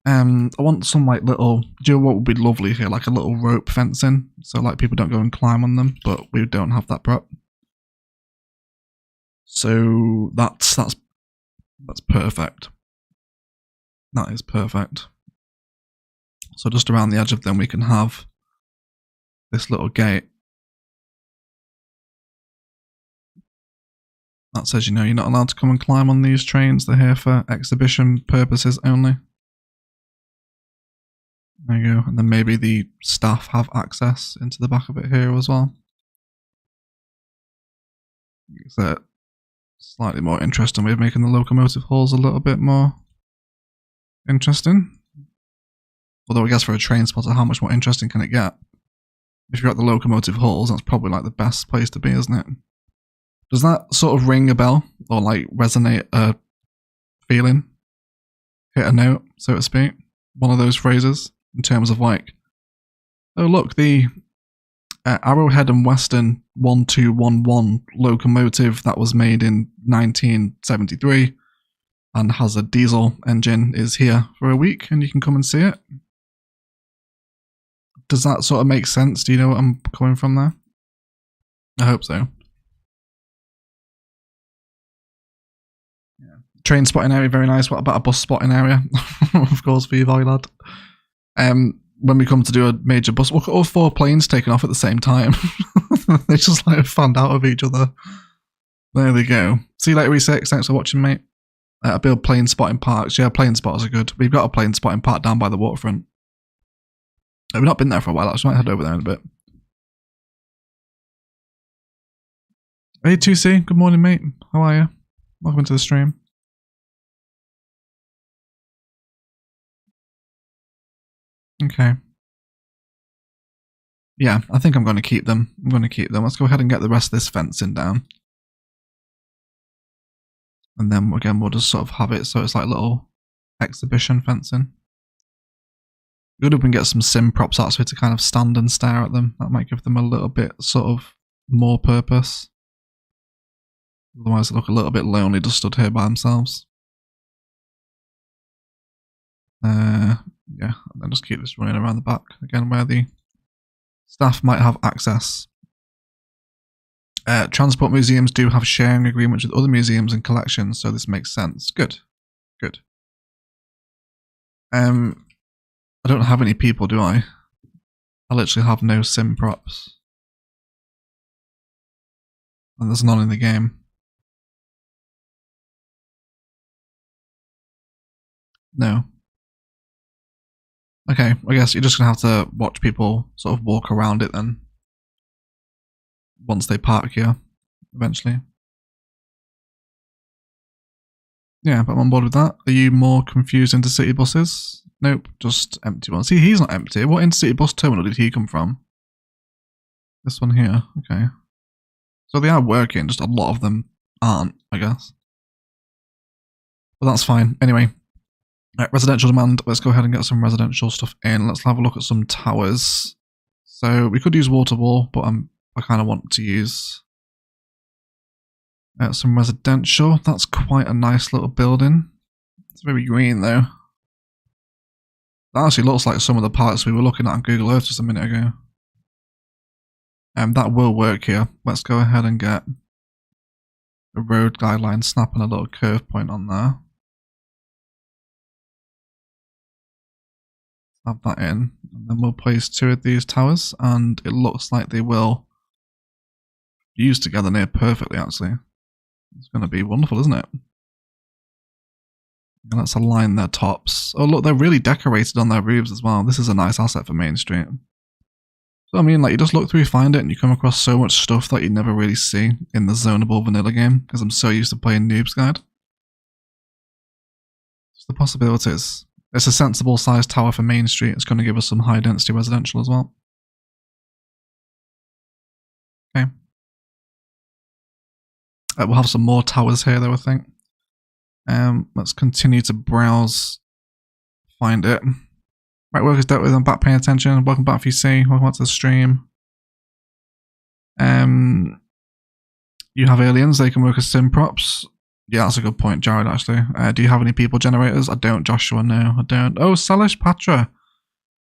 I want some like little, do you know what would be lovely here? Like a little rope fencing, so like people don't go and climb on them, but we don't have that prop. So that's perfect. That is perfect. So just around the edge of them we can have this little gate that says, you know, you're not allowed to come and climb on these trains, they're here for exhibition purposes only. There you go, and then maybe the staff have access into the back of it here as well. It's a slightly more interesting way of making the locomotive halls a little bit more interesting. Although I guess for a train spotter, how much more interesting can it get? If you're at the locomotive halls, that's probably like the best place to be, isn't it? Does that sort of ring a bell or like resonate a feeling? Hit a note, so to speak? One of those phrases? In terms of like, oh look, the Arrowhead and Western 1211 locomotive that was made in 1973 and has a diesel engine is here for a week and you can come and see it. Does that sort of make sense? Do you know what I'm coming from there? I hope so. Yeah. Train spotting area, very nice. What about a bus spotting area? Of course, for you, Volley lad. When we come to do a major bus, look at all 4 planes taking off at the same time. They just like fanned out of each other. There they go. See you later, E6. Thanks for watching, mate. I build plane spotting parks. Yeah, plane spotters are good. We've got a plane spotting park down by the waterfront. We've not been there for a while, actually. I might head over there in a bit. Hey, 2C. Good morning, mate. How are you? Welcome to the stream. Okay. Yeah, I think I'm going to keep them. Let's go ahead and get the rest of this fencing down. And then again, we'll just sort of have it so it's like little exhibition fencing. Good if we can get some sim props actually to kind of stand and stare at them. That might give them a little bit sort of more purpose. Otherwise they look a little bit lonely just stood here by themselves. Yeah, and then just keep this running around the back again where the staff might have access. Transport museums do have sharing agreements with other museums and collections, so this makes sense. Good. Good. I don't have any people, do I? I literally have no sim props. And there's none in the game. No. Okay, I guess you're just gonna have to watch people sort of walk around it then. Once they park here, eventually. Yeah, but I'm on board with that. Are you more confused intercity buses? Nope, just empty ones. See, he's not empty. What intercity bus terminal did he come from? This one here, okay. So they are working, just a lot of them aren't, I guess. But that's fine. Anyway, residential demand. Let's go ahead and get some residential stuff in. Let's have a look at some towers. So we could use water wall, but I kind of want to use some residential. That's quite a nice little building. It's very green though. That actually looks like some of the parts we were looking at on Google Earth just a minute ago. That will work here. Let's go ahead and get a road guideline, snapping a little curve point on there. Have that in, and then we'll place 2 of these towers, and it looks like they will fuse together near perfectly actually. It's going to be wonderful, isn't it? And let's align their tops. Oh look, they're really decorated on their roofs as well. This is a nice asset for Main Street. So I mean, like, you just look through, find it, and you come across so much stuff that you never really see in the zonable vanilla game, because I'm so used to playing Noob's Guide. Just the possibilities. It's a sensible sized tower for Main Street. It's going to give us some high density residential as well. Okay. We'll have some more towers here though, I think. Let's continue to browse, find it. Right, workers dealt with, I'm back paying attention. Welcome back VC, welcome back to the stream. You have aliens, they can work as sim props. Yeah, that's a good point, Jared, actually. Do you have any people generators? I don't, Joshua, no, I don't. Oh, Salish Patra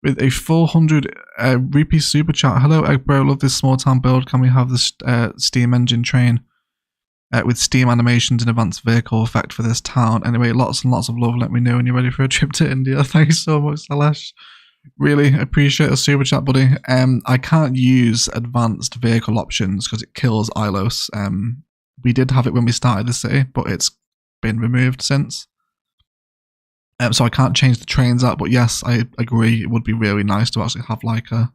with a 400 rupee super chat. Hello, Egg Bro, love this small town build. Can we have this steam engine train with steam animations and advanced vehicle effect for this town? Anyway, lots and lots of love. Let me know when you're ready for a trip to India. Thanks so much, Salish. Really appreciate a super chat, buddy. I can't use advanced vehicle options because it kills Ilos. We did have it when we started the city, but it's been removed since. So I can't change the trains out, but yes, I agree. It would be really nice to actually have like a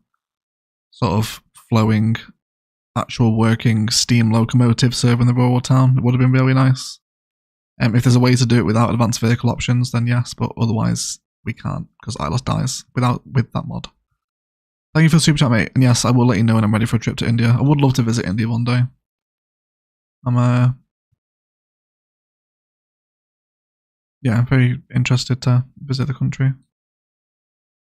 sort of flowing, actual working steam locomotive serving the rural town. It would have been really nice. If there's a way to do it without advanced vehicle options, then yes, but otherwise we can't because Ilos dies with that mod. Thank you for the super chat, mate. And yes, I will let you know when I'm ready for a trip to India. I would love to visit India one day. I'm yeah, very interested to visit the country.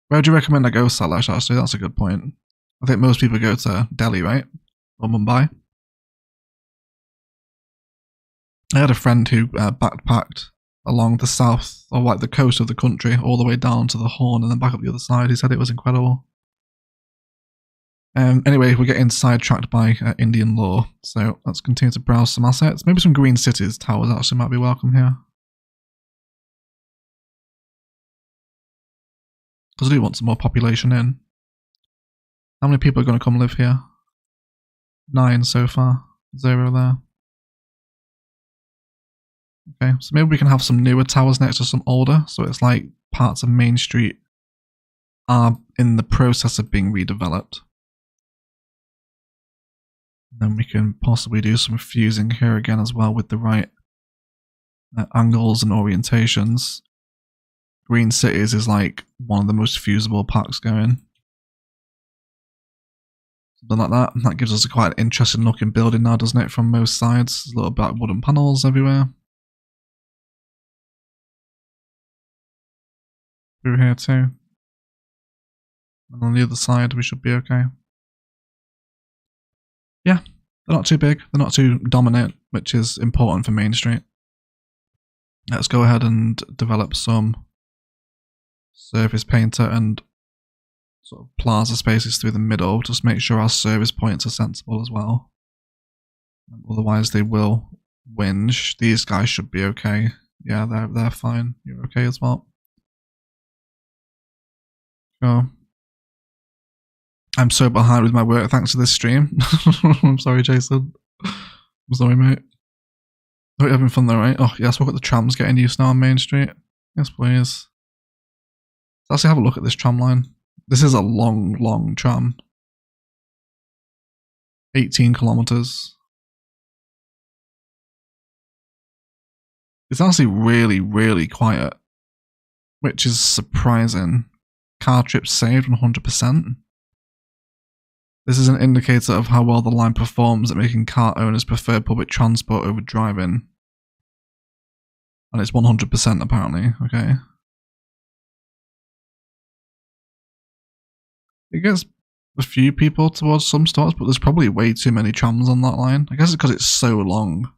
Where do you recommend I go, Salash? Actually, that's a good point. I think most people go to Delhi, right? Or Mumbai. I had a friend who backpacked along the south, or like the coast of the country, all the way down to the Horn and then back up the other side. He said it was incredible. Anyway, we're getting sidetracked by Indian law, so let's continue to browse some assets. Maybe some green cities towers actually might be welcome here. Because I do want some more population in. How many people are going to come live here? 9 so far. 0 there. Okay, so maybe we can have some newer towers next to some older, so it's like parts of Main Street are in the process of being redeveloped. Then we can possibly do some fusing here again as well with the right angles and orientations. Green Cities is like one of the most fusible packs going. Something like that. That gives us a quite interesting looking building now, doesn't it, from most sides? There's a little bit of wooden panels everywhere. Through here too. And on the other side we should be okay. Yeah, They're not too big, they're not too dominant, which is important for Main Street. Let's go ahead and develop some surface painter and sort of plaza spaces through the middle. Just make sure our service points are sensible as well. Otherwise they will whinge. These guys should be okay. Yeah, they're fine. You're okay as well. Sure. I'm so behind with my work thanks to this stream. I'm sorry, Jason. I'm sorry, mate. Hope you're having fun though, right? Oh, yes, look at the trams getting used now on Main Street. Yes, please. Let's have a look at this tram line. This is a long, long tram. 18 kilometers. It's actually really, really quiet, which is surprising. Car trips saved 100%. This is an indicator of how well the line performs at making car owners prefer public transport over driving. And it's 100% apparently, okay. It gets a few people towards some stops, but there's probably way too many trams on that line. I guess it's because it's so long.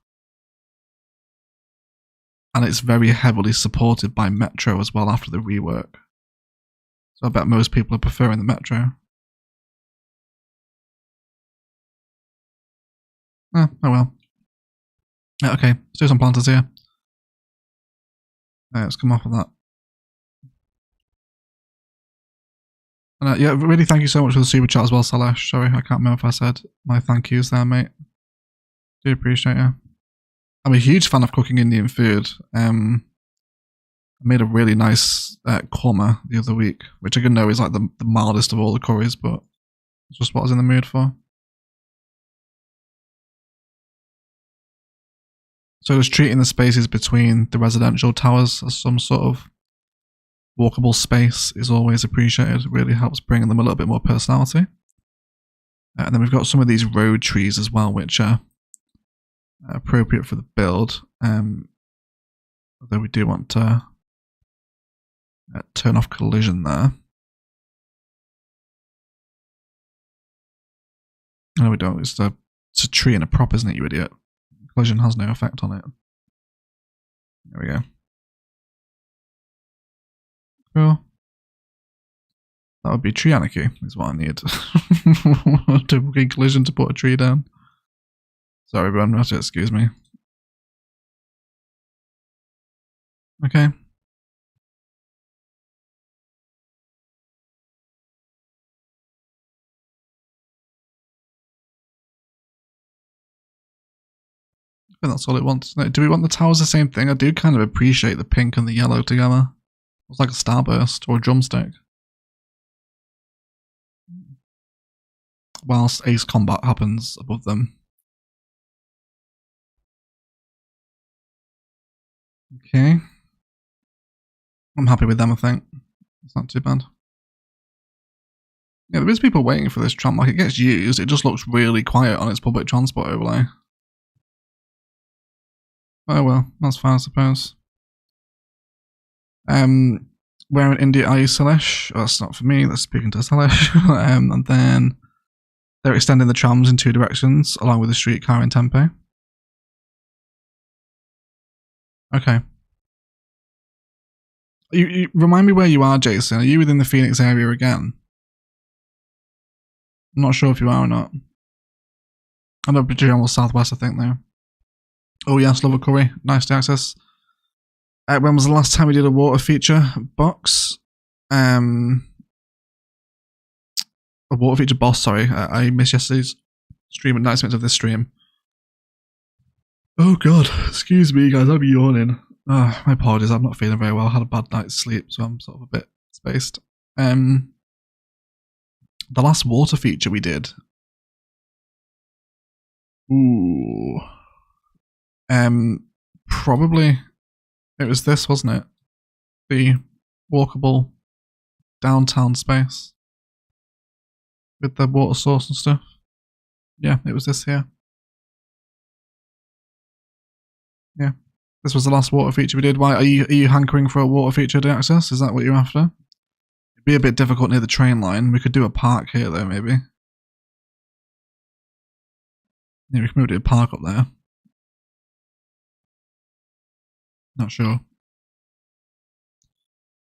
And it's very heavily supported by Metro as well after the rework. So I bet most people are preferring the Metro. Oh well. Yeah, okay, let's do some planters here. Let's come off of that. And yeah, really thank you so much for the super chat as well, Salash. Sorry, I can't remember if I said my thank yous there, mate. Do appreciate you. I'm a huge fan of cooking Indian food. I made a really nice korma the other week, which I can know is like the mildest of all the curries, but it's just what I was in the mood for. So just treating the spaces between the residential towers as some sort of walkable space is always appreciated. It really helps bring them a little bit more personality. And then we've got some of these road trees as well, which are appropriate for the build. Although we do want to turn off collision there. No, we don't. It's a tree and a prop, isn't it, you idiot? Collision has no effect on it. There we go. Cool. That would be tree anarchy, is what I need. To collision to put a tree down. Sorry, everyone, you have to excuse me. Okay. I think that's all it wants. Do we want the towers the same thing? I do kind of appreciate the pink and the yellow together. It's like a starburst or a drumstick. Whilst ace combat happens above them. Okay. I'm happy with them, I think. It's not too bad. Yeah, there is people waiting for this tram. Like, it gets used, it just looks really quiet on its public transport overlay. Oh well, that's fine, I suppose. Where in India are you, Salesh? Oh, that's not for me, that's speaking to Salesh. And then they're extending the trams in 2 directions, along with the streetcar in Tempe. Okay. You remind me where you are, Jason. Are you within the Phoenix area again? I'm not sure if you are or not. I know general southwest, I think, though. Oh yes, love a curry. Nice to access. When was the last time we did a water feature box? A water feature boss, sorry. I missed yesterday's stream and 90 minutes of this stream. Oh god, excuse me guys, I'm yawning. My apologies, I'm not feeling very well. I had a bad night's sleep, so I'm sort of a bit spaced. The last water feature we did. Ooh. Probably it was this, wasn't it? The walkable downtown space with the water source and stuff. Yeah, it was this here. Yeah, this was the last water feature we did. Why are you hankering for a water feature to access? Is that what you're after? It'd be a bit difficult near the train line. We could do a park here though, maybe. Yeah, we can maybe do a park up there. Not sure.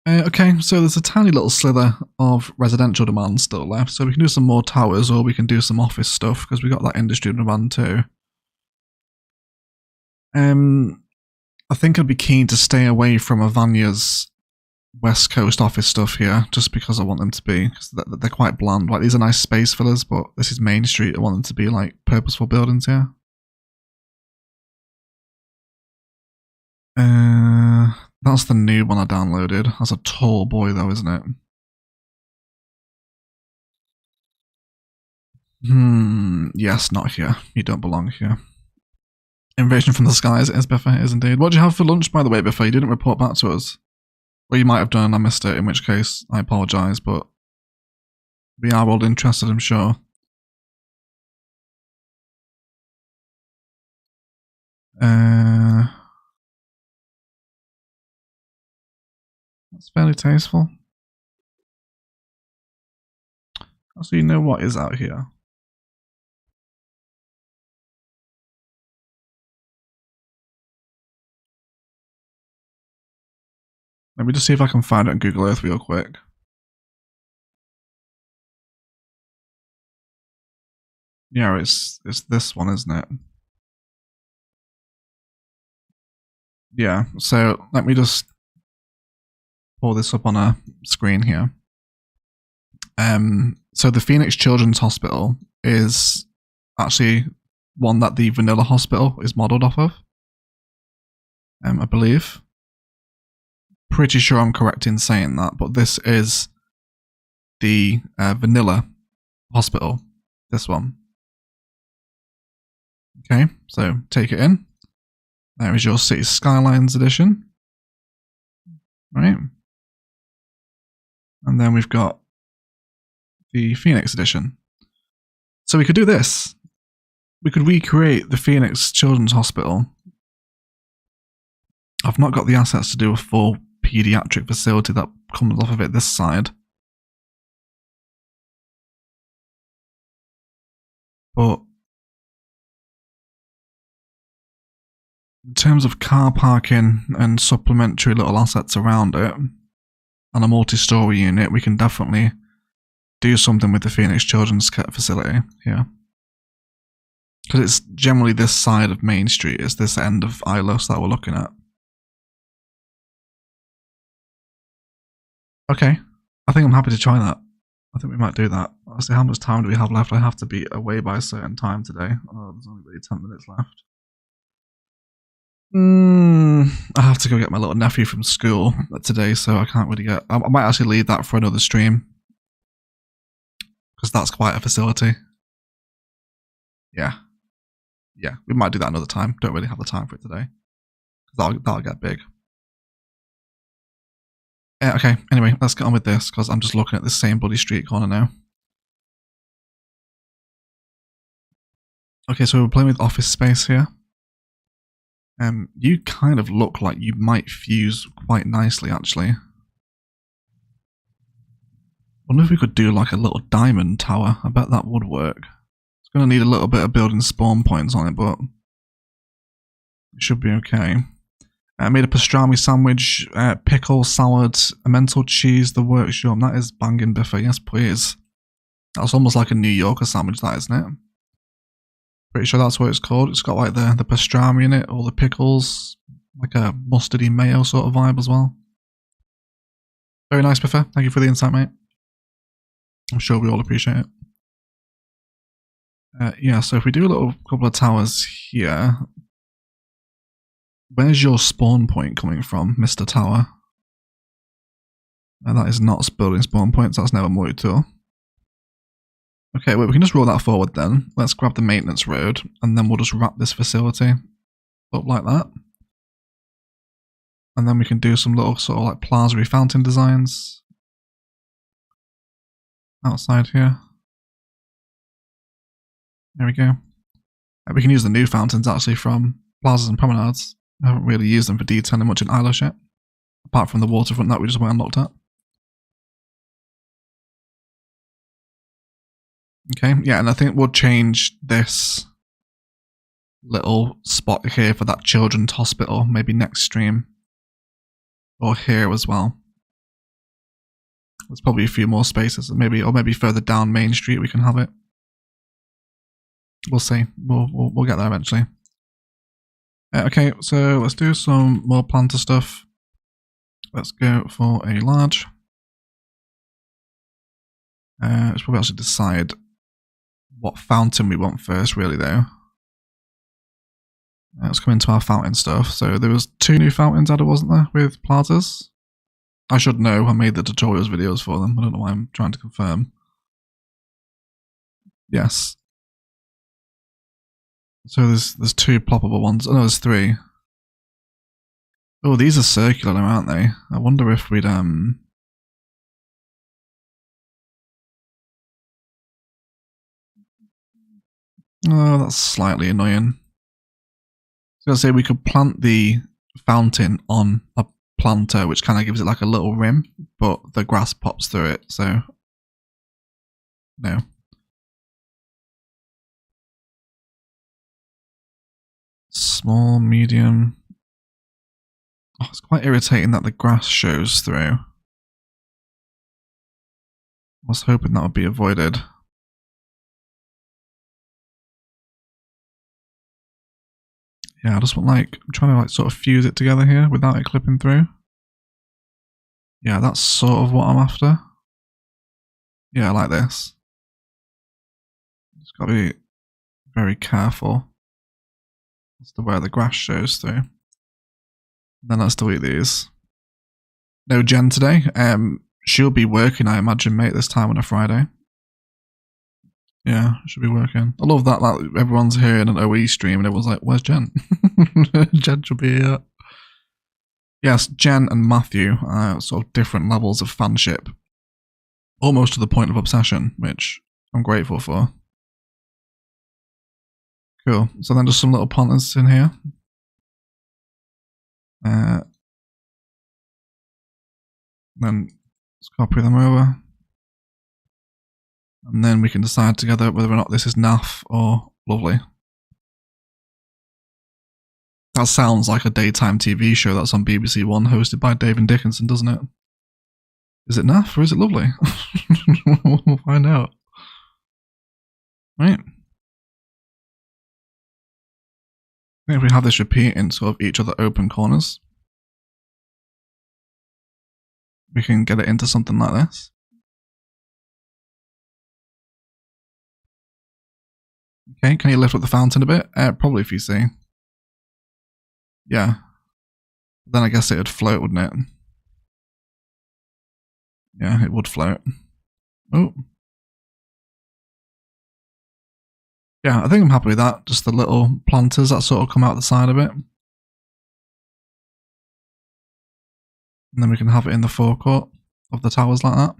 Okay, so there's a tiny little slither of residential demand still left, so we can do some more towers or we can do some office stuff because we got that industry demand too. I think I'd be keen to stay away from Avanya's West Coast office stuff here, just because I want them to be, because they're quite bland. Like, these are nice space fillers, but this is Main Street. I want them to be like purposeful buildings here. That's the new one I downloaded. That's a tall boy though, isn't it? Yes, not here. You don't belong here. Invasion from the skies, it is Biffa, it is indeed. What did you have for lunch, by the way, Biffa? You didn't report back to us. Well, you might have done and I missed it, in which case I apologise, but we are all interested, I'm sure. That's fairly tasteful. So you know what is out here. Let me just see if I can find it on Google Earth real quick. Yeah, it's this one, isn't it? Yeah, so let me just pull this up on a screen here. So the Phoenix Children's Hospital is actually one that the Vanilla Hospital is modelled off of. I believe. Pretty sure I'm correct in saying that, but this is the Vanilla Hospital. This one. Okay, so take it in. There is your City Skylines edition. Right. And then we've got the Phoenix edition. So we could do this. We could recreate the Phoenix Children's Hospital. I've not got the assets to do a full pediatric facility that comes off of it this side. But in terms of car parking and supplementary little assets around it, and a multi-story unit, we can definitely do something with the Phoenix Children's facility here. Because it's generally this side of Main Street, it's this end of Ilos that we're looking at. Okay, I think I'm happy to try that. I think we might do that. Let's see, how much time do we have left? I have to be away by a certain time today. Oh, there's only really 10 minutes left. I have to go get my little nephew from school today, so I can't really get... I might actually leave that for another stream. Because that's quite a facility. Yeah. Yeah, we might do that another time. Don't really have the time for it today. That'll get big. Okay, anyway, let's get on with this, because I'm just looking at the same bloody street corner now. Okay, so we're playing with office space here. You kind of look like you might fuse quite nicely, actually. I wonder if we could do like a little diamond tower. I bet that would work. It's going to need a little bit of building spawn points on it, but it should be okay. I made a pastrami sandwich, pickle, salad, emmental cheese, the workshop. That is banging Biffa, yes please. That's almost like a New Yorker sandwich, that, isn't it? Pretty sure that's what it's called. It's got like the pastrami in it, all the pickles, like a mustardy mayo sort of vibe as well. Very nice, Biffa. Thank you for the insight, mate. I'm sure we all appreciate it. Yeah, so if we do a little couple of towers here, where's your spawn point coming from, Mr. Tower? That is not building spawn points, that's never more to. Okay, well, we can just roll that forward then. Let's grab the maintenance road, and then we'll just wrap this facility up like that. And then we can do some little sort of like plaza-y fountain designs outside here. There we go. We can use the new fountains actually from plazas and promenades. I haven't really used them for detailing much in Ilos yet, apart from the waterfront that we just went and looked at. Okay, yeah, and I think we'll change this little spot here for that children's hospital, maybe next stream. Or here as well. There's probably a few more spaces, or maybe further down Main Street we can have it. We'll see. We'll get there eventually. Okay, so let's do some more planter stuff. Let's go for a large. Let's probably actually decide what fountain we want first, really, though. Let's come into our fountain stuff. So there was 2 new fountains added, wasn't there, with plazas? I should know. I made the tutorials videos for them. I don't know why I'm trying to confirm. Yes. So there's 2 ploppable ones. Oh no, there's 3. Oh, these are circular now, aren't they? I wonder if we'd Oh, that's slightly annoying. I was gonna say we could plant the fountain on a planter, which kind of gives it like a little rim, but the grass pops through it, so no. Small, medium. Oh, it's quite irritating that the grass shows through. I was hoping that would be avoided. Yeah, I just want I'm trying to sort of fuse it together here without it clipping through. Yeah, that's sort of what I'm after. Yeah, like this. Just gotta be very careful as to where the grass shows through. Then let's delete these. No Jen today. She'll be working, I imagine, mate, this time on a Friday. Yeah, she'll be working. I love that, like, everyone's here in an OE stream and everyone's like, where's Jen? Jen should be here. Yes, Jen and Matthew are sort of different levels of fanship. Almost to the point of obsession, which I'm grateful for. Cool. So then just some little planters in here. Then let's copy them over. And then we can decide together whether or not this is naff or lovely. That sounds like a daytime TV show that's on BBC One hosted by David Dickinson, doesn't it? Is it naff or is it lovely? We'll find out. Right. I think if we have this repeat in sort of each of the open corners, we can get it into something like this. Okay, can you lift up the fountain a bit? Probably if you see. Yeah. Then I guess it would float, wouldn't it? Yeah, it would float. Oh. Yeah, I think I'm happy with that. Just the little planters that sort of come out the side of it. And then we can have it in the forecourt of the towers like that.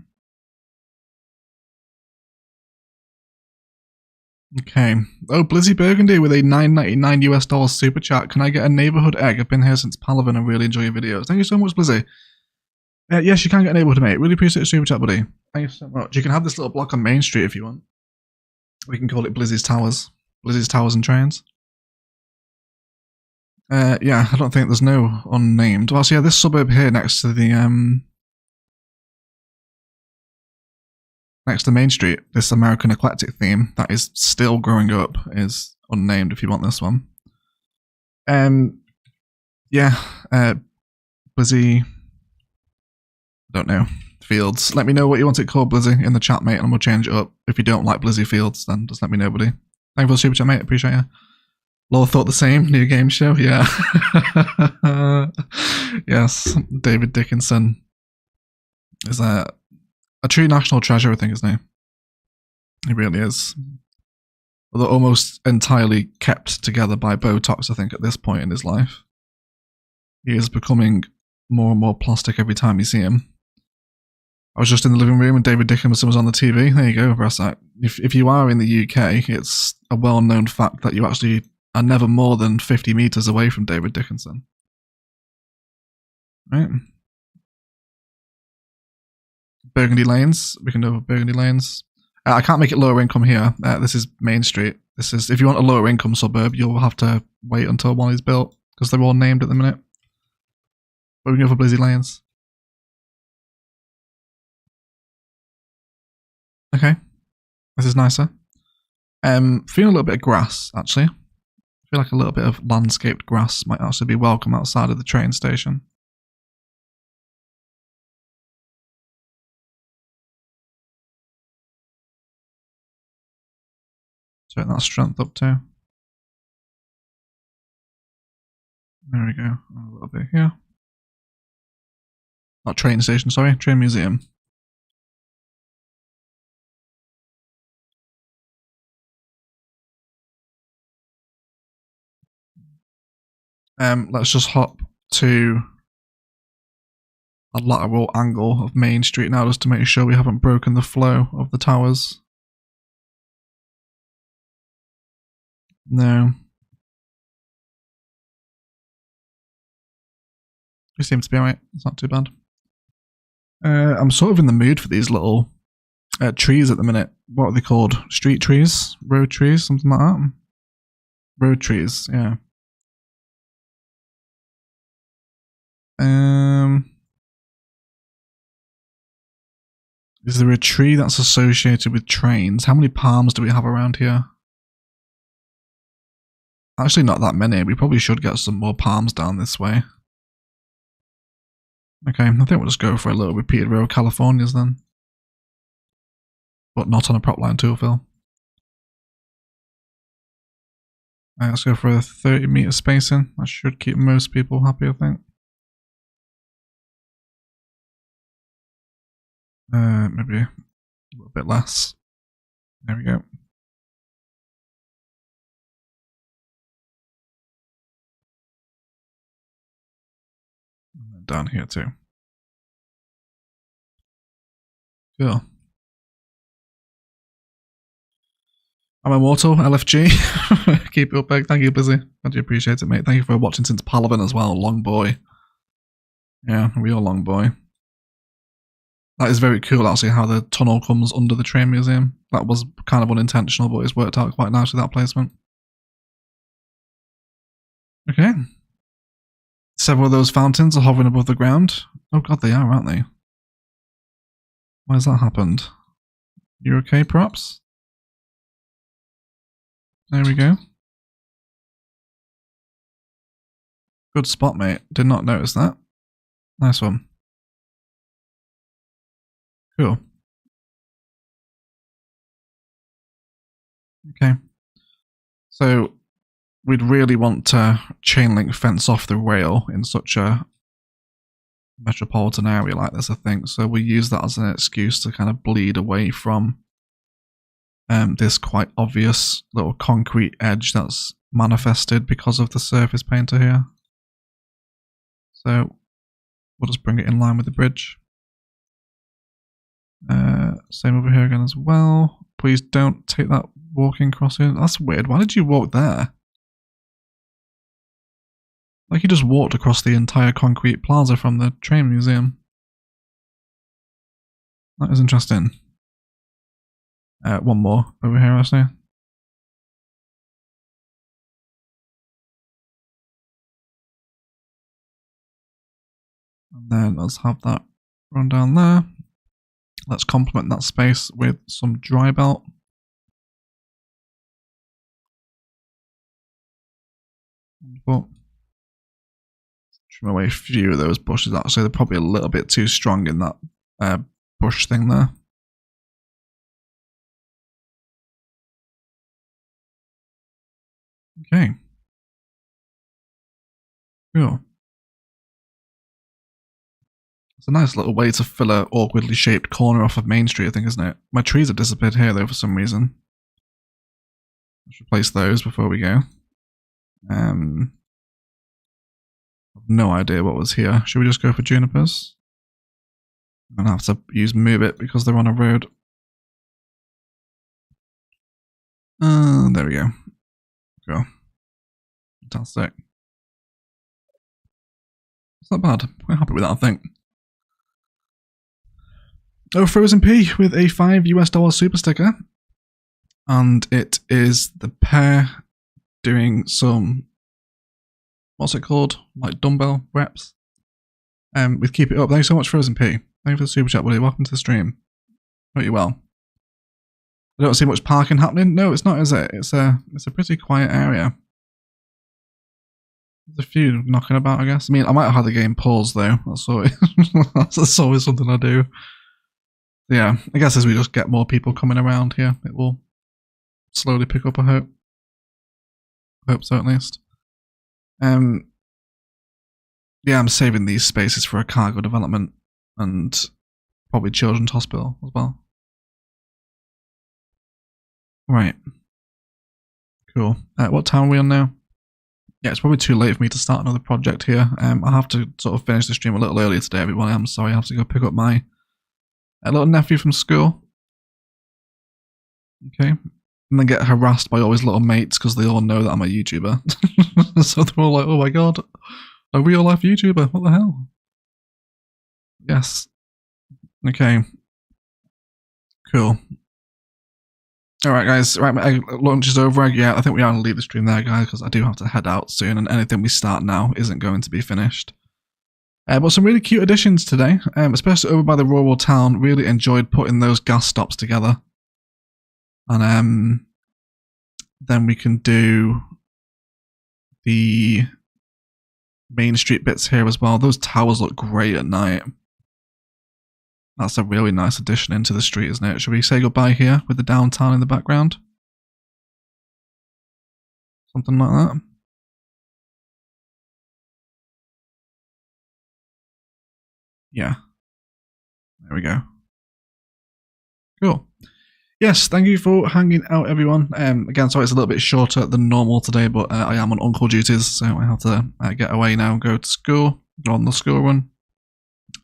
Okay. Oh, Blizzy Burgundy with a $9.99 US super chat. Can I get a neighborhood egg? I've been here since Palaven and really enjoy your videos. Thank you so much, Blizzy. Yes, you can get a neighborhood, mate. Really appreciate the super chat, buddy. Thank you so much. You can have this little block on Main Street if you want. We can call it Blizzy's Towers. Blizzy's Towers and Trains. Yeah, I don't think there's no unnamed. Well, so yeah, this suburb here next to the next to Main Street, this American eclectic theme that is still growing up is unnamed if you want this one. Yeah, Blizzy, I don't know, Fields. Let me know what you want it called, Blizzy, in the chat, mate, and we'll change it up. If you don't like Blizzy Fields, then just let me know, buddy. Thank you for the super chat, mate. Appreciate you. Law thought the same. New game show, yeah. Yes, David Dickinson is a true national treasure, I think, his name. He really is. Although almost entirely kept together by Botox, I think, at this point in his life. He is becoming more and more plastic every time you see him. I was just in the living room and David Dickinson was on the TV. There you go, Brassack. If you are in the UK, it's a well-known fact that you actually are never more than 50 meters away from David Dickinson. Right. Burgundy Lanes. We can do Burgundy Lanes. I can't make it lower income here. This is Main Street. This is, if you want a lower income suburb, you'll have to wait until one is built because they're all named at the minute. But we can go for Blizzy Lanes. Okay, this is nicer. Feeling a little bit of grass actually. I feel like a little bit of landscaped grass might actually be welcome outside of the train station. Turn that strength up too. There we go. A little bit here. Not train station, sorry. Train museum. Let's just hop to a lateral angle of Main Street now just to make sure we haven't broken the flow of the towers. No. We seem to be alright. It's not too bad. I'm sort of in the mood for these little trees at the minute. What are they called? Street trees? Road trees? Something like that? Road trees, yeah. Is there a tree that's associated with trains? How many palms do we have around here? Actually, not that many. We probably should get some more palms down this way. Okay, I think we'll just go for a little repeated row of Californias then. But not on a prop line tool fill. Let's go for a 30-meter spacing. That should keep most people happy, I think. Maybe a little bit less. There we go. And then down here too. Cool. I'm immortal, LFG. Keep it up, Peg. Thank you, Busy. I do appreciate it, mate. Thank you for watching since Palaven as well. Long boy. Yeah, real long boy. That is very cool, actually, how the tunnel comes under the train museum. That was kind of unintentional, but it's worked out quite nicely, that placement. Okay. Several of those fountains are hovering above the ground. Oh god, they are, aren't they? Why has that happened? You okay, perhaps? There we go. Good spot, mate. Did not notice that. Nice one. Cool. Okay. So, we'd really want to chain link fence off the rail in such a metropolitan area like this, I think. So we use that as an excuse to kind of bleed away from this quite obvious little concrete edge that's manifested because of the surface painter here. So we'll just bring it in line with the bridge. Same over here again as well. Please don't take that walking crossing. That's weird. Why did you walk there? Like you just walked across the entire concrete plaza from the train museum. That is interesting. One more over here, actually. And then let's have that run down there. Let's complement that space with some dry belt. But trim away a few of those bushes, actually. They're probably a little bit too strong in that bush thing there. Okay. Cool. It's a nice little way to fill an awkwardly shaped corner off of Main Street, I think, isn't it? My trees have disappeared here, though, for some reason. Let's replace those before we go. I've no idea what was here. Should we just go for junipers? I'm gonna have to use move it because they're on a road. There we go. Cool. Fantastic. It's not bad. Quite happy with that, I think. Oh, Frozen P with a $5 super sticker. And it is the pair doing some, what's it called? Like dumbbell reps. With Keep It Up. Thanks so much, Frozen P. Thank you for the super chat, buddy. Welcome to the stream. Hope you well. I don't see much parking happening. No, it's not, is it? It's a pretty quiet area. There's a few knocking about, I guess. I mean, I might have had the game paused though. That's always something I do. Yeah, I guess as we just get more people coming around here, it will slowly pick up, I hope. I hope so, at least. Yeah, I'm saving these spaces for a cargo development and probably children's hospital as well. Right. Cool. What time are we on now? Yeah, it's probably too late for me to start another project here. I have to sort of finish the stream a little earlier today, everyone. I'm sorry, I have to go pick up my little nephew from school. Okay. And then get harassed by all his little mates because they all know that I'm a YouTuber. So they're all like, oh my god, a real life YouTuber, what the hell? Yes. Okay. Cool. Alright guys, right, my lunch is over. Yeah, I think we are going to leave the stream there, guys, because I do have to head out soon, and anything we start now isn't going to be finished. But some really cute additions today, especially over by the rural town. Really enjoyed putting those gas stops together. And then we can do the main street bits here as well. Those towers look great at night. That's a really nice addition into the street, isn't it? Should we say goodbye here with the downtown in the background? Something like that. Yeah. There we go. Cool. Yes, thank you for hanging out, everyone. Again, sorry it's a little bit shorter than normal today, but I am on uncle duties, so I have to get away now and go to school, go on the school run.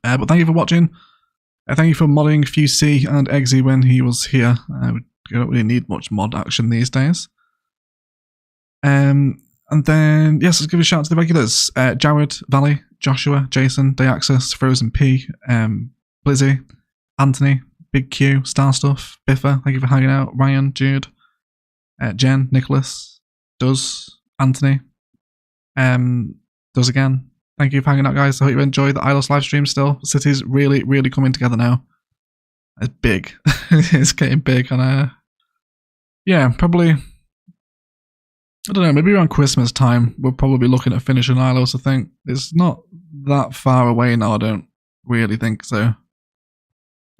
But thank you for watching. Thank you for modding FuC and Eggsy when he was here. We don't really need much mod action these days. And then, yes, let's give a shout out to the regulars. Jared, Valley, Joshua, Jason, Dayaxis, Frozen P, Blizzy, Anthony, Big Q, Star Stuff, Biffa, thank you for hanging out. Ryan, Jude, Jen, Nicholas, Duz, Anthony, Duz again. Thank you for hanging out, guys. I hope you enjoy the Ilos live stream still. The city's really, really coming together now. It's big. It's getting big. And yeah, probably, I don't know, maybe around Christmas time, we'll probably be looking at finishing Ilos, I think. It's not that far away now, I don't really think so.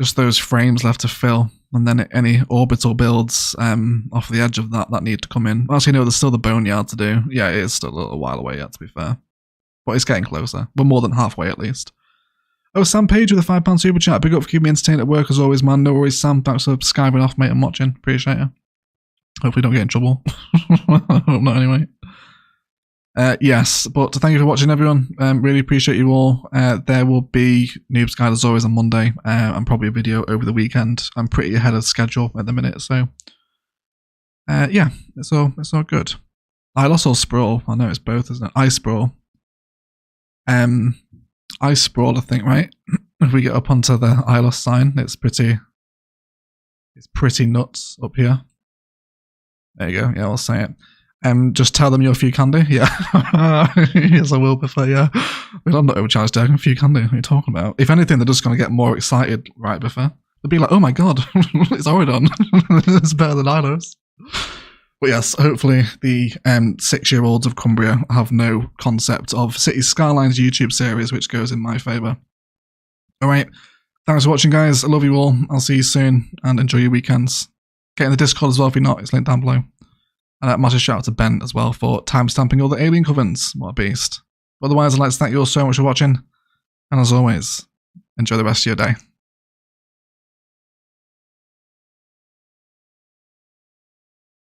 Just those frames left to fill, and then any orbital builds off the edge of that need to come in. Actually, no, there's still the boneyard to do. Yeah, it is still a little while away yet, to be fair. But it's getting closer. We're more than halfway, at least. Oh, Sam Page with a £5 super chat. Big up for keeping me entertained at work as always, man. No worries, Sam. Thanks for skiving off, mate, and watching. Appreciate it. Hopefully don't get in trouble. I hope not, anyway. Yes, but thank you for watching, everyone. Really appreciate you all. There will be Noob's Guide as always on Monday, and probably a video over the weekend. I'm pretty ahead of schedule at the minute, so yeah, it's all good. Ilos or Sprawl? I know it's both, isn't it? iSprawl. iSprawl, I think, right? If we get up onto the Ilos sign, it's pretty nuts up here. There you go. Yeah, I'll say it. Just tell them you're Few Candy. Yeah. Yes, I will, Biffa, yeah. I mean, I'm not overcharged, I can Few Candy. What are you talking about? If anything, they're just going to get more excited, right, Biffa? They'll be like, oh my god, it's Oridon. It's better than Ilos. But yes, hopefully the 6-year-olds of Cumbria have no concept of City Skylines YouTube series, which goes in my favour. Alright, thanks for watching, guys. I love you all. I'll see you soon, and enjoy your weekends. Get in the Discord as well if you're not, it's linked down below. And a massive shout out to Ben as well for timestamping all the alien covens. What a beast. But otherwise, I'd like to thank you all so much for watching. And as always, enjoy the rest of your day.